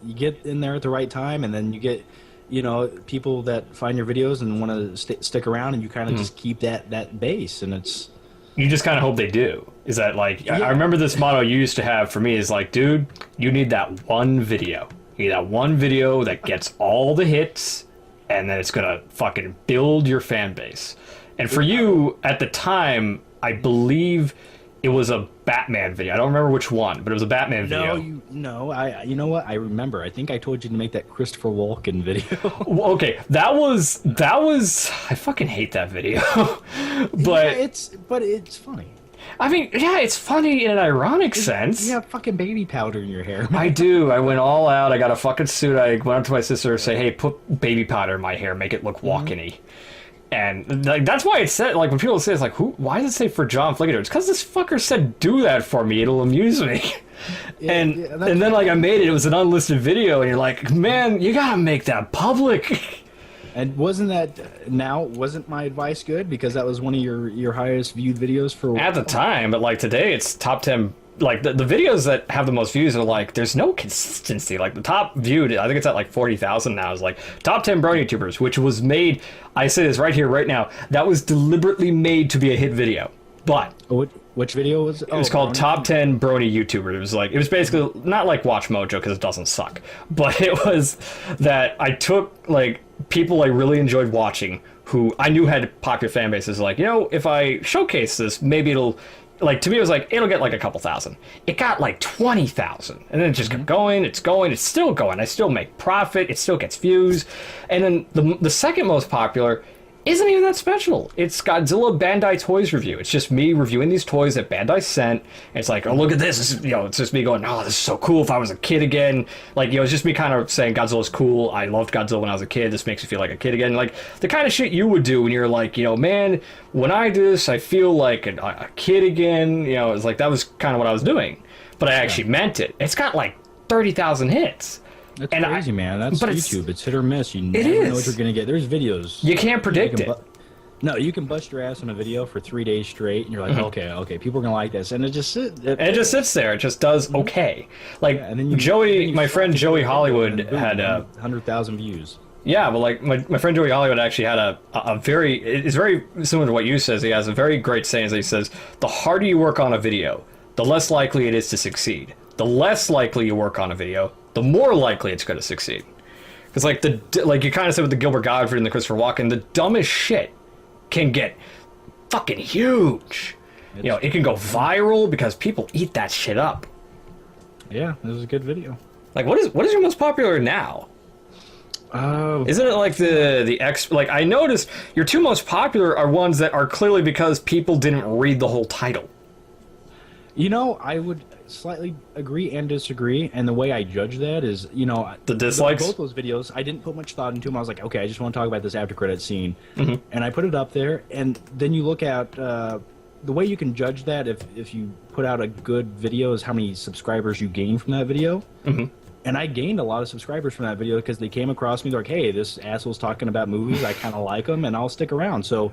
you get in there at the right time, and then you get, people that find your videos and want to stick around, and you kind of just keep that base, and it's. You just kind of hope they do. Is that like? Yeah. I remember this motto you used to have for me is like, dude, you need that one video. You need that one video that gets all the hits, and then it's gonna fucking build your fan base. And for you, at the time, I believe it was a Batman video. I don't remember which one, but it was a Batman video. You know what? I remember. I think I told you to make that Christopher Walken video. Well, okay, that was. I fucking hate that video, but it's funny. I mean, yeah, it's funny in an ironic sense. You have fucking baby powder in your hair. I do. I went all out. I got a fucking suit. I went up to my sister and say, "Hey, put baby powder in my hair, make it look walken-y." And like that's why it said, like, when people say it's like, why does it say for John Flickader? It's because this fucker said, do that for me, it'll amuse me. And then like I made it, it was an unlisted video, and you're like, man, you gotta make that public. And wasn't my advice good? Because that was one of your highest viewed videos for at the time, but like today it's top 10. Like the videos that have the most views are like, there's no consistency. Like the top viewed, I think it's at like 40,000 now, is like top 10 bro YouTubers, which was made, I say this right here, right now, that was deliberately made to be a hit video. But which video was it? It was called Top 10 Brony YouTubers. It was basically not like Watch Mojo because it doesn't suck, but it was that I took like people I really enjoyed watching who I knew had popular fan bases. Like, if I showcase this, maybe it'll. Like, to me, it was like, it'll get like a couple thousand. It got like 20,000. And then it just kept going, it's still going. I still make profit, it still gets views. And then the second most popular isn't even that special. It's Godzilla Bandai Toys review. It's just me reviewing these toys that Bandai sent. And it's like, oh, look at this. It's just me going, oh, this is so cool if I was a kid again. Like, it's just me kind of saying Godzilla's cool. I loved Godzilla when I was a kid. This makes me feel like a kid again. Like, the kind of shit you would do when you're like, man, when I do this, I feel like a kid again. It's like, that was kind of what I was doing. But I actually meant it. It's got like 30,000 hits. That's crazy, man. That's YouTube. It's hit or miss. You never know what you're going to get. There's videos. You can't predict it. No, you can bust your ass on a video for 3 days straight, and you're like, okay, people are going to like this. And it just sits there. It just does okay. Like, and then my friend Joey Hollywood had 100,000 views. Yeah, well, like, my friend Joey Hollywood actually had a very... It's very similar to what you says. He has a very great saying. He says, the harder you work on a video, the less likely it is to succeed. The less likely you work on a video, the more likely it's going to succeed. Because like you kind of said with the Gilbert Gottfried and the Christopher Walken, the dumbest shit can get fucking huge. It can go viral because people eat that shit up. Yeah, this is a good video. Like, what is your most popular now? Isn't it like the X? Like, I noticed your two most popular are ones that are clearly because people didn't read the whole title. I would slightly agree and disagree, and the way I judge that is, the dislikes. Both those videos, I didn't put much thought into them. I was like, okay, I just want to talk about this after credit scene, and I put it up there. And then you look at the way you can judge that if you put out a good video is how many subscribers you gain from that video. And I gained a lot of subscribers from that video because they came across me. They're like, hey, this asshole's talking about movies. I kind of like them, and I'll stick around. So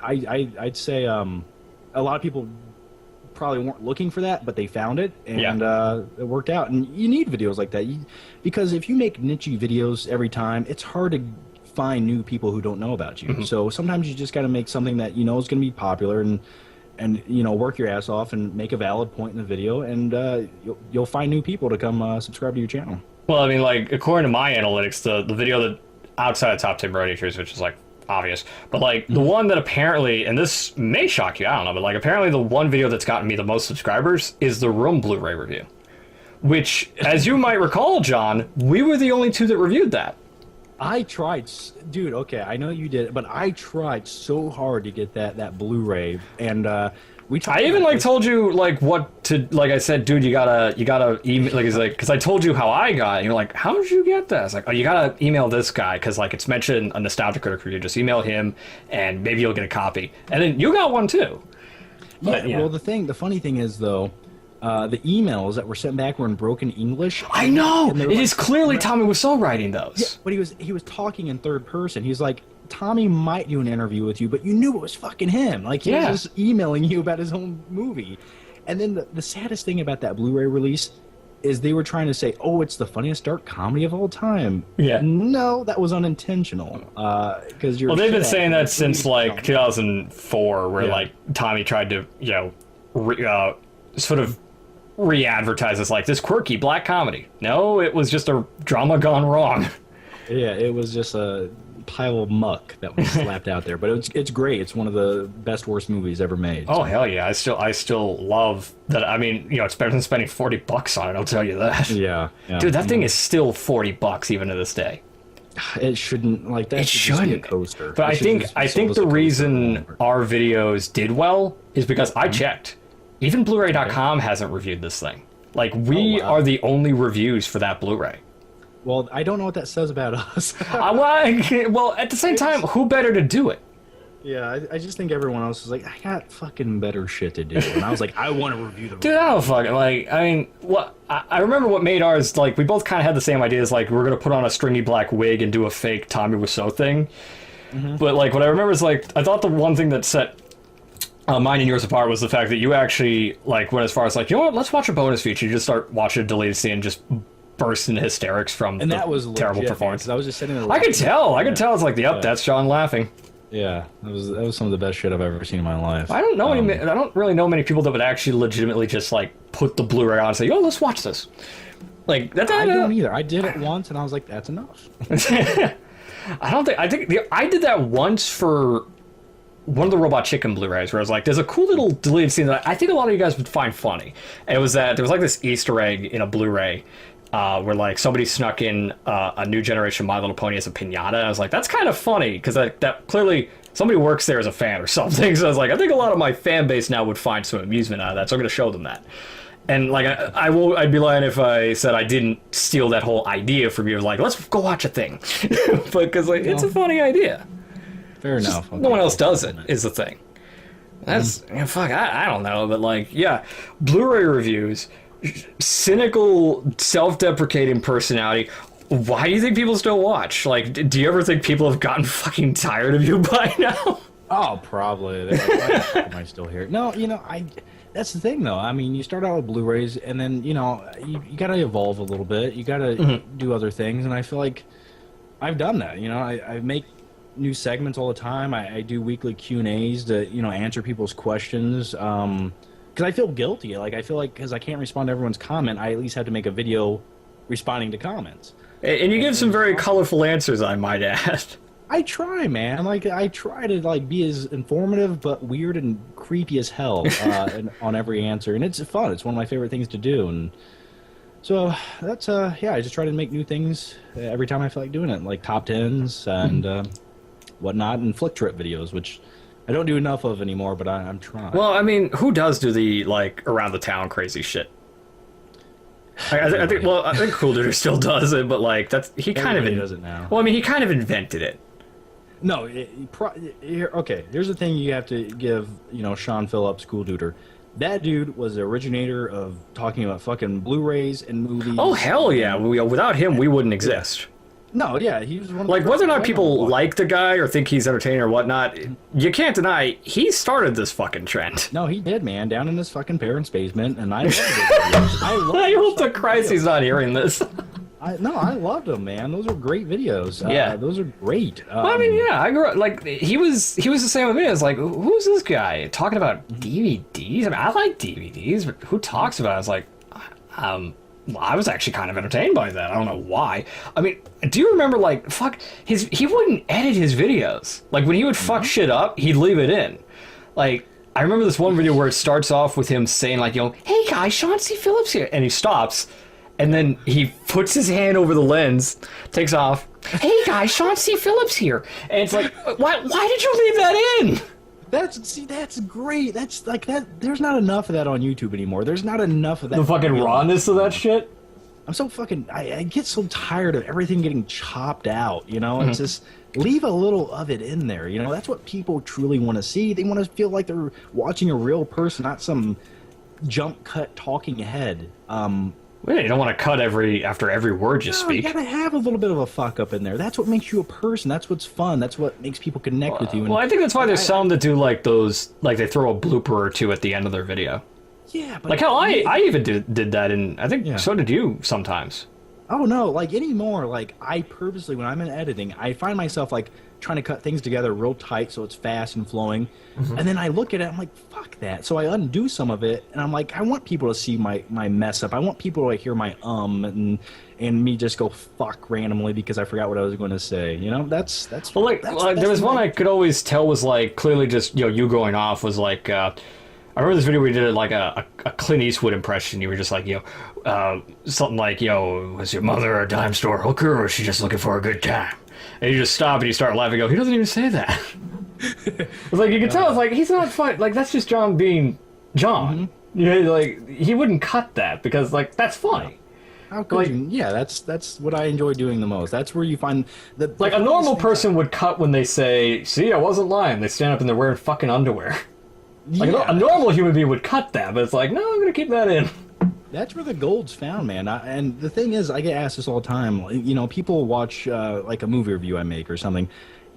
I'd say a lot of people probably weren't looking for that, but they found it, and it worked out. And you need videos like that because if you make niche videos every time, it's hard to find new people who don't know about you. So sometimes you just got to make something that is going to be popular and work your ass off and make a valid point in the video, and you'll find new people to come subscribe to your channel. Well, I mean, like, according to my analytics, the video that outside of top 10 Brody Trees, which is like obvious, but like the one that apparently, and this may shock you, I don't know, but like apparently the one video that's gotten me the most subscribers is the Room Blu-ray review, which, as you might recall, John, we were the only two that reviewed that. I tried, dude. Okay, I know you did, but I tried so hard to get that Blu-ray, and we. I even like told you like what to like. I said, dude, you gotta email. Like, it's like because I told you how I got. And you're like, how did you get that? It's like, oh, you gotta email this guy because like it's mentioned a Nostalgia Critic review. Just email him, and maybe you'll get a copy. And then you got one too. But, yeah. Well, the funny thing is though. The emails that were sent back were in broken English. I know! It is clearly Tommy Wiseau writing those. Yeah, but he was talking in third person. He was like, Tommy might do an interview with you, but you knew it was fucking him. Like, he was just emailing you about his own movie. And then the saddest thing about that Blu-ray release is they were trying to say, oh, it's the funniest dark comedy of all time. Yeah. No, that was unintentional. Because well, they've been saying that since, like, 2004, where, like, Tommy tried to, you know, sort of re-advertise as like this quirky black comedy. No, it was just a drama gone wrong. Yeah, it was just a pile of muck that was slapped out there. But it's great. It's one of the best worst movies ever made. Oh hell yeah! I still love that. I mean, you know, it's better than spending $40 on it. I'll tell you that. Yeah. Dude, that thing is still $40 even to this day. It shouldn't like that. It shouldn't be a coaster. But I think the reason our videos did well is because I checked. Even Blu-ray.com hasn't reviewed this thing. Like, we are the only reviews for that Blu-ray. Well, I don't know what that says about us. Well, at the same time, who better to do it? Yeah, I just think everyone else is like, I got fucking better shit to do. And I was like, I want to review the movie. Dude, I don't fucking, like, I mean, I remember what made ours, like, we both kind of had the same ideas, like, we're going to put on a stringy black wig and do a fake Tommy Wiseau thing. Mm-hmm. But, like, what I remember is, like, I thought the one thing that set mine and yours apart was the fact that you actually like went as far as like, you know what, let's watch a bonus feature. You just start watching a deleted scene and just burst into hysterics from and that was terrible performance. I was just sitting there. I could tell. It's like that's John laughing. Yeah, that was some of the best shit I've ever seen in my life. I don't know I don't really know many people that would actually legitimately just like put the Blu-ray on and say, "Yo, let's watch this." Like that. I don't either. I did it once and I was like, "That's enough." I did that once for one of the Robot Chicken Blu-rays where I was like, there's a cool little deleted scene that I think a lot of you guys would find funny. And it was that there was like this Easter egg in a Blu-ray where like somebody snuck in a new generation My Little Pony as a piñata. I was like, that's kind of funny because that clearly somebody works there as a fan or something. So I was like, I think a lot of my fan base now would find some amusement out of that. So I'm going to show them that. And like I'd be lying if I said I didn't steal that whole idea from you. Like, let's go watch a thing, because like it's a funny idea. Fair enough. No one else does it, is the thing. That's, fuck, I don't know, but like, yeah, Blu-ray reviews, cynical, self-deprecating personality. Why do you think people still watch? Like, do you ever think people have gotten fucking tired of you by now? Oh, probably. Like, why am I still here? No, you know, that's the thing, though. I mean, you start out with Blu-rays, and then, you know, you got to evolve a little bit. You got to do other things, and I feel like I've done that. You know, I make new segments all the time. I do weekly Q&As to, you know, answer people's questions. Because I feel guilty. Like, I feel like because I can't respond to everyone's comment, I at least have to make a video responding to comments. And you give some very colorful answers, I might add. I try, man. Like, I try to like be as informative but weird and creepy as hell on every answer, and it's fun. It's one of my favorite things to do, and so that's yeah. I just try to make new things every time I feel like doing it, like top tens and whatnot, and flick trip videos, which I don't do enough of anymore, but I'm trying. Well, I mean, who does do the like around the town crazy shit? I think Cool Duder still does it, but like he kind of does it now. Well, I mean, he kind of invented it. No, okay. Here's the thing you have to give, you know, Sean Phillips, Cool Duder. That dude was the originator of talking about fucking Blu-rays and movies. Oh hell yeah! Without him, we wouldn't exist. No, yeah, he was one of like whether or not people like the guy or think he's entertaining or whatnot, you can't deny he started this fucking trend. No, he did, man, down in his fucking parents' basement, and I loved it. I hope to Christ he's not hearing this. I loved them, man. Those are great videos. Yeah, those are great. Well, I mean, yeah, I grew up like he was the same with me. I was like, who's this guy talking about DVDs? I mean, I like DVDs, but who talks about it? I was like, I was actually kind of entertained by that. I don't know why. I mean, do you remember like he wouldn't edit his videos. Like when he would fuck shit up, he'd leave it in. Like I remember this one video where it starts off with him saying like, you know, hey guys, Sean C. Phillips here, and he stops. and then he puts his hand over the lens, takes off. Hey guys, Sean C. Phillips here, and it's like, why did you leave that in? That's great. That's like that. There's not enough of that on YouTube anymore. There's not enough of that. The fucking rawness of that shit. I'm so fucking. I get so tired of everything getting chopped out. You know, it's just leave a little of it in there. You know, that's what people truly want to see. They want to feel like they're watching a real person, not some jump cut talking head. Well, you don't want to cut after every word you speak. You gotta have a little bit of a fuck up in there. That's what makes you a person. That's what's fun. That's what makes people connect with you. Well, I think that's why there's some that do like those, like they throw a blooper or two at the end of their video. Yeah, but like hell, I even did that, and I think so did you sometimes. Oh no, like anymore. Like I purposely, when I'm in editing, I find myself like trying to cut things together real tight so it's fast and flowing, and then I look at it, I'm like, fuck that. So I undo some of it, and I'm like, I want people to see my mess up. I want people to like, hear my and me just go fuck randomly because I forgot what I was going to say. You know, that's well, like there was one I could always tell was like clearly just you going off was like. I remember this video where you did like a Clint Eastwood impression. You were just like, something like, was your mother a dime store hooker or was she just looking for a good time? And you just stop and you start laughing. He doesn't even say that. It's like you can tell. It's like he's not fun. Like that's just John being John. You know, like he wouldn't cut that because like that's funny. How could you? Yeah, that's what I enjoy doing the most. That's where you find the like a normal person would cut when they say, "See, I wasn't lying." They stand up and they're wearing fucking underwear. Like a normal human being would cut that, but it's like, no, I'm gonna keep that in. That's where the gold's found, man. And the thing is, I get asked this all the time. You know, people watch like a movie review I make or something,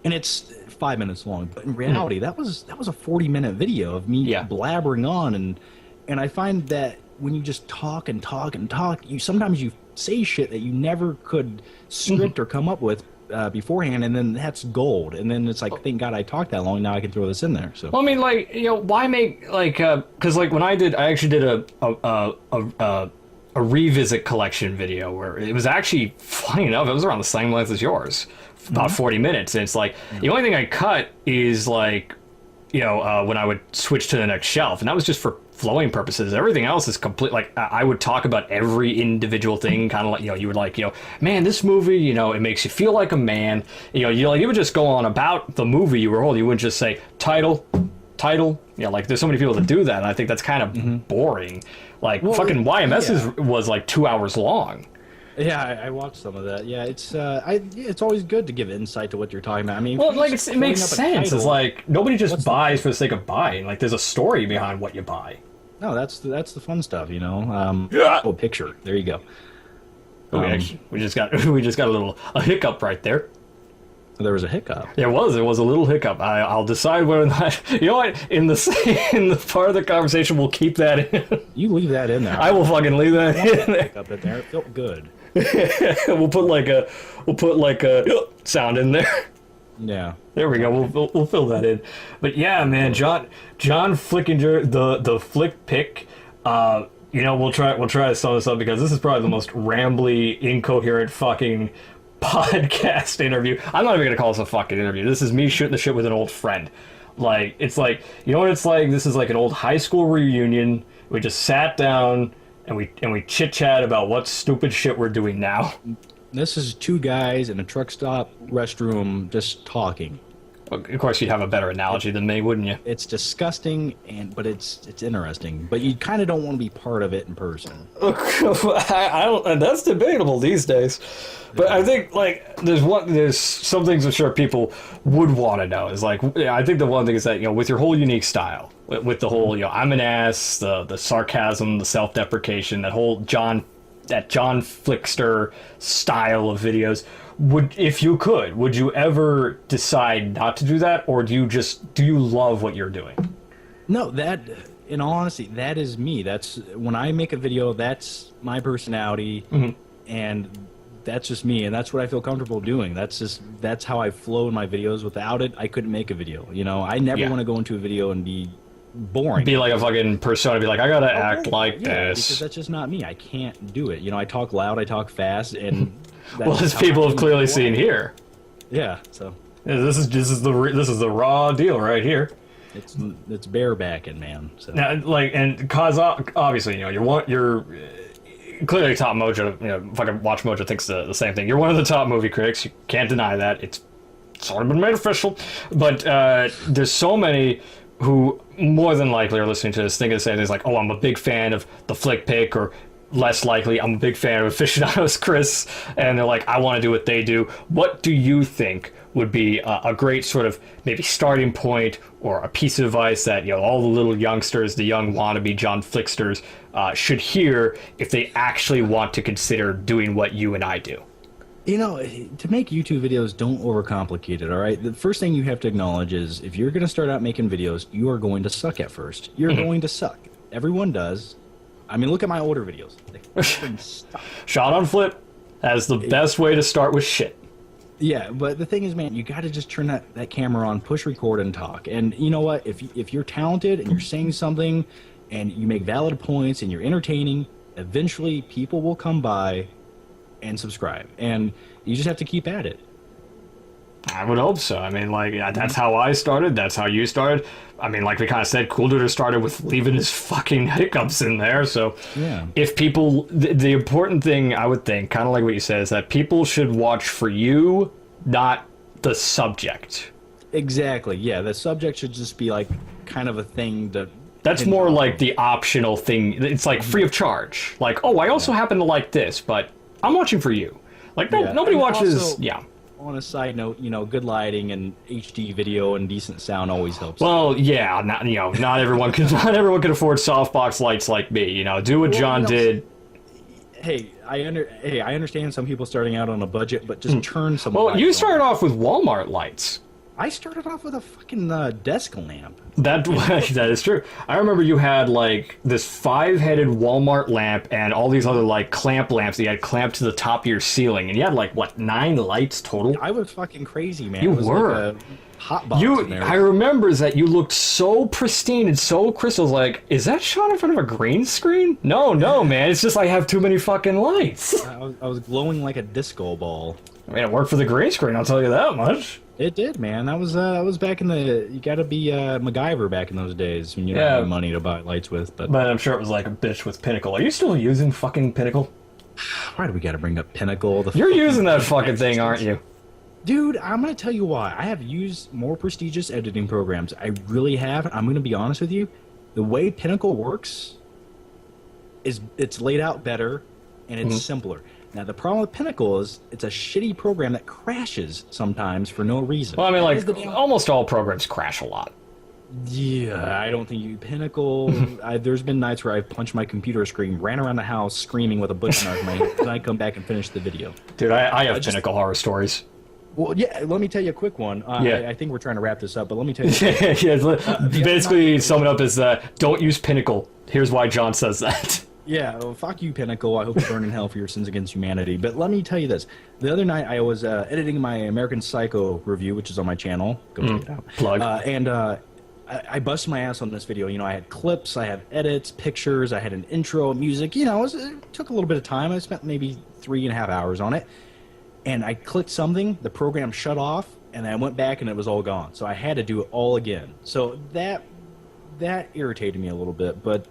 and it's 5 minutes long. But in reality, that was a 40-minute video of me blabbering on, and I find that when you just talk and talk and talk, sometimes you say shit that you never could script or come up with beforehand, and then that's gold. And then it's like, thank God I talked that long. Now I can throw this in there. So well, I mean, like, why make like because like when I actually did a revisit collection video where it was actually funny enough, it was around the same length as yours, about 40 minutes, and it's like the only thing I cut is like when I would switch to the next shelf, and that was just for flowing purposes. Everything else is complete. Like I would talk about every individual thing, kind of like you would like man, this movie, it makes you feel like a man. You would just go on about the movie you were holding. You wouldn't just say title. Like there's so many people that do that, and I think that's kind of boring. Like fucking YMS was like 2 hours long. Yeah, I watched some of that. Yeah, it's always good to give insight to what you're talking about. I mean, well, like it makes sense. It's like nobody just buys for the sake of buying. Like there's a story behind what you buy. No, that's the fun stuff, picture. There you go. We just got a hiccup right there. There was a hiccup. There was a little hiccup. I'll decide whether or not in the part of the conversation we'll keep that in. You leave that in there. I will fucking leave that in there. Hiccup in there. It felt good. We'll put like a sound in there. Yeah. There we go. We'll fill that in. But yeah, man, John Flickinger, the flick pick. We'll try to sum this up because this is probably the most rambly, incoherent fucking podcast interview. I'm not even gonna call this a fucking interview. This is me shooting the shit with an old friend. Like it's like what it's like. This is like an old high school reunion. We just sat down and we chit chat about what stupid shit we're doing now. This is two guys in a truck stop restroom just talking. Of course, you'd have a better analogy than me, wouldn't you? It's disgusting, but it's interesting. But you kind of don't want to be part of it in person. I don't. And that's debatable these days. But I think like there's some things I'm sure people would want to know. Is like I think the one thing is that with your whole unique style, with the whole I'm an ass, the sarcasm, the self-deprecation, that whole John Flickster style of videos. Would you ever decide not to do that, or do you love what you're doing? No, in all honesty, that is me. That's when I make a video, that's my personality, and that's just me, and that's what I feel comfortable doing. That's how I flow in my videos. Without it, I couldn't make a video. I never want to go into a video and be boring. Be like a fucking persona. Be like, I gotta act like this. Because that's just not me. I can't do it. I talk loud, I talk fast, and well, as people have clearly seen here. Yeah. So this is the raw deal right here. It's barebacking, man. So now, like, and cause obviously, you're clearly Top Mojo, fucking Watch Mojo thinks the same thing. You're one of the top movie critics. You can't deny that. It's already been made official. But there's so many who more than likely are listening to this thinking the same things like, oh, I'm a big fan of the Flick Pick, or less likely, I'm a big fan of Aficionados Chris, and they're like, I want to do what they do. What do you think would be a great sort of maybe starting point or a piece of advice that all the little youngsters, the young wannabe John Flicksters should hear if they actually want to consider doing what you and I do? To make YouTube videos, don't overcomplicate it, all right? The first thing you have to acknowledge is if you're going to start out making videos, you are going to suck at first. You're going to suck. Everyone does. I mean, look at my older videos. They fucking suck. Shot on flip. That's the best way to start with shit. Yeah, but the thing is, man, you got to just turn that camera on, push record, and talk. And you know what? If you're talented and you're saying something and you make valid points and you're entertaining, eventually people will come by and subscribe. And you just have to keep at it. I would hope so. I mean, that's how I started. That's how you started. I mean, like we kind of said, Cool Duder started with leaving his fucking hiccups in there. So yeah. If people, the important thing I would think, kind of like what you said, is that people should watch for you, not the subject. Exactly. Yeah, the subject should just be like kind of a thing that... That's more like the optional thing. It's like free of charge. Like, oh, I also happen to like this, but I'm watching for you. Like, nobody watches... Also, on a side note, good lighting and HD video and decent sound always helps. Well, yeah, not everyone can afford softbox lights like me. Do what John did. Hey, I understand some people starting out on a budget, but just turn some. Well, you started off with Walmart lights. I started off with a fucking desk lamp. That is true. I remember you had this 5-headed Walmart lamp and all these other clamp lamps that you had clamped to the top of your ceiling, and you had 9 lights total. I was fucking crazy, man. You it was were. Like a hot box in there. I remember that you looked so pristine and so crystal. Is that shot in front of a green screen? No, man. It's just I have too many fucking lights. I was glowing like a disco ball. I mean, it worked for the green screen. I'll tell you that much. It did, man. That was back in the... You gotta be MacGyver back in those days when you didn't have money to buy lights with. But I'm sure it was like a bitch with Pinnacle. Are you still using fucking Pinnacle? Why do we gotta bring up Pinnacle? You're using that fucking thing, aren't you? Dude, I'm gonna tell you why. I have used more prestigious editing programs. I really have. I'm gonna be honest with you. The way Pinnacle works is it's laid out better and it's simpler. Now, the problem with Pinnacle is it's a shitty program that crashes sometimes for no reason. Well, I mean, almost all programs crash a lot. Yeah, I don't think you... Pinnacle... there's been nights where I've punched my computer screen, ran around the house screaming with a butcher knife in my hand, then I come back and finish the video. Dude, I have Pinnacle horror stories. Well, yeah, let me tell you a quick one. I think we're trying to wrap this up, but let me tell you... Basically, sum it up as, don't use Pinnacle. Here's why John says that. Yeah, well, fuck you, Pinnacle. I hope you burn in hell for your sins against humanity. But let me tell you this. The other night, I was editing my American Psycho review, which is on my channel. Go check it out. Plug. I busted my ass on this video. I had clips, I had edits, pictures, I had an intro, music. It took a little bit of time. I spent maybe 3.5 hours on it. And I clicked something, the program shut off, and I went back and it was all gone. So I had to do it all again. So that irritated me a little bit, but...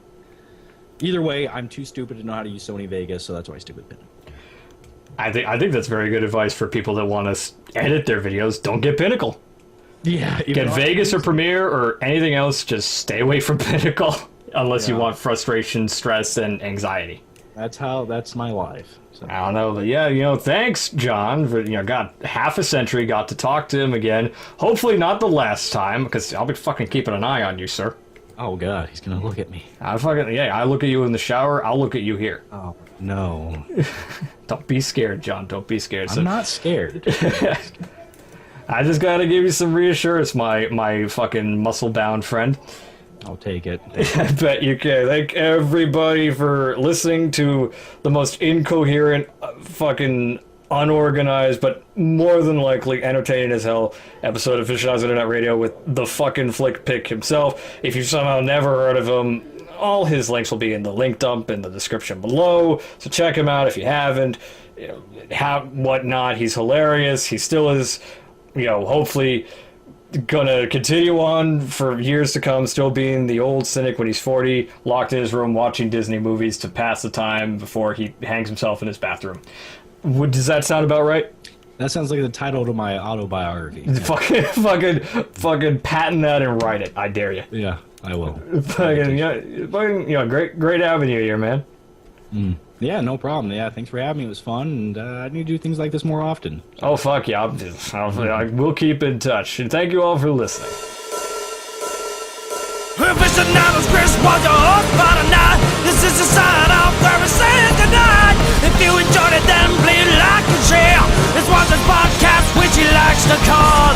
Either way, I'm too stupid to know how to use Sony Vegas, so that's why I stick with Pinnacle. I think that's very good advice for people that want to edit their videos. Don't get Pinnacle. Yeah. Get Vegas or Premiere or anything else. Just stay away from Pinnacle unless you want frustration, stress, and anxiety. That's my life. So. I don't know, but thanks, John, for got half a century, got to talk to him again. Hopefully not the last time, because I'll be fucking keeping an eye on you, sir. Oh god, he's gonna look at me. I look at you in the shower. I'll look at you here. Oh no! Don't be scared, John. Don't be scared. I'm not scared. I just gotta give you some reassurance, my fucking muscle-bound friend. I'll take it. I bet you can. Thank everybody for listening to the most incoherent, fucking unorganized, but more than likely entertaining as hell episode of Aficionados Internet Radio with the fucking Flick Pick himself. If you've somehow never heard of him, all his links will be in the link dump in the description below, so check him out if you haven't. Whatnot, he's hilarious. He still is, hopefully gonna continue on for years to come, still being the old cynic when he's 40, locked in his room watching Disney movies to pass the time before he hangs himself in his bathroom. Does that sound about right? That sounds like the title to my autobiography. Fucking patent that and write it. I dare you. Yeah, I will. Great having you here, man. Yeah, no problem. Yeah, thanks for having me. It was fun, and I need to do things like this more often. Oh, fuck yeah. We'll keep in touch. And thank you all for listening. Aficionados, Chris was your host for tonight. This is the sign off where we say goodnight. If you enjoyed it, then please like and share. This was his podcast, which he likes to call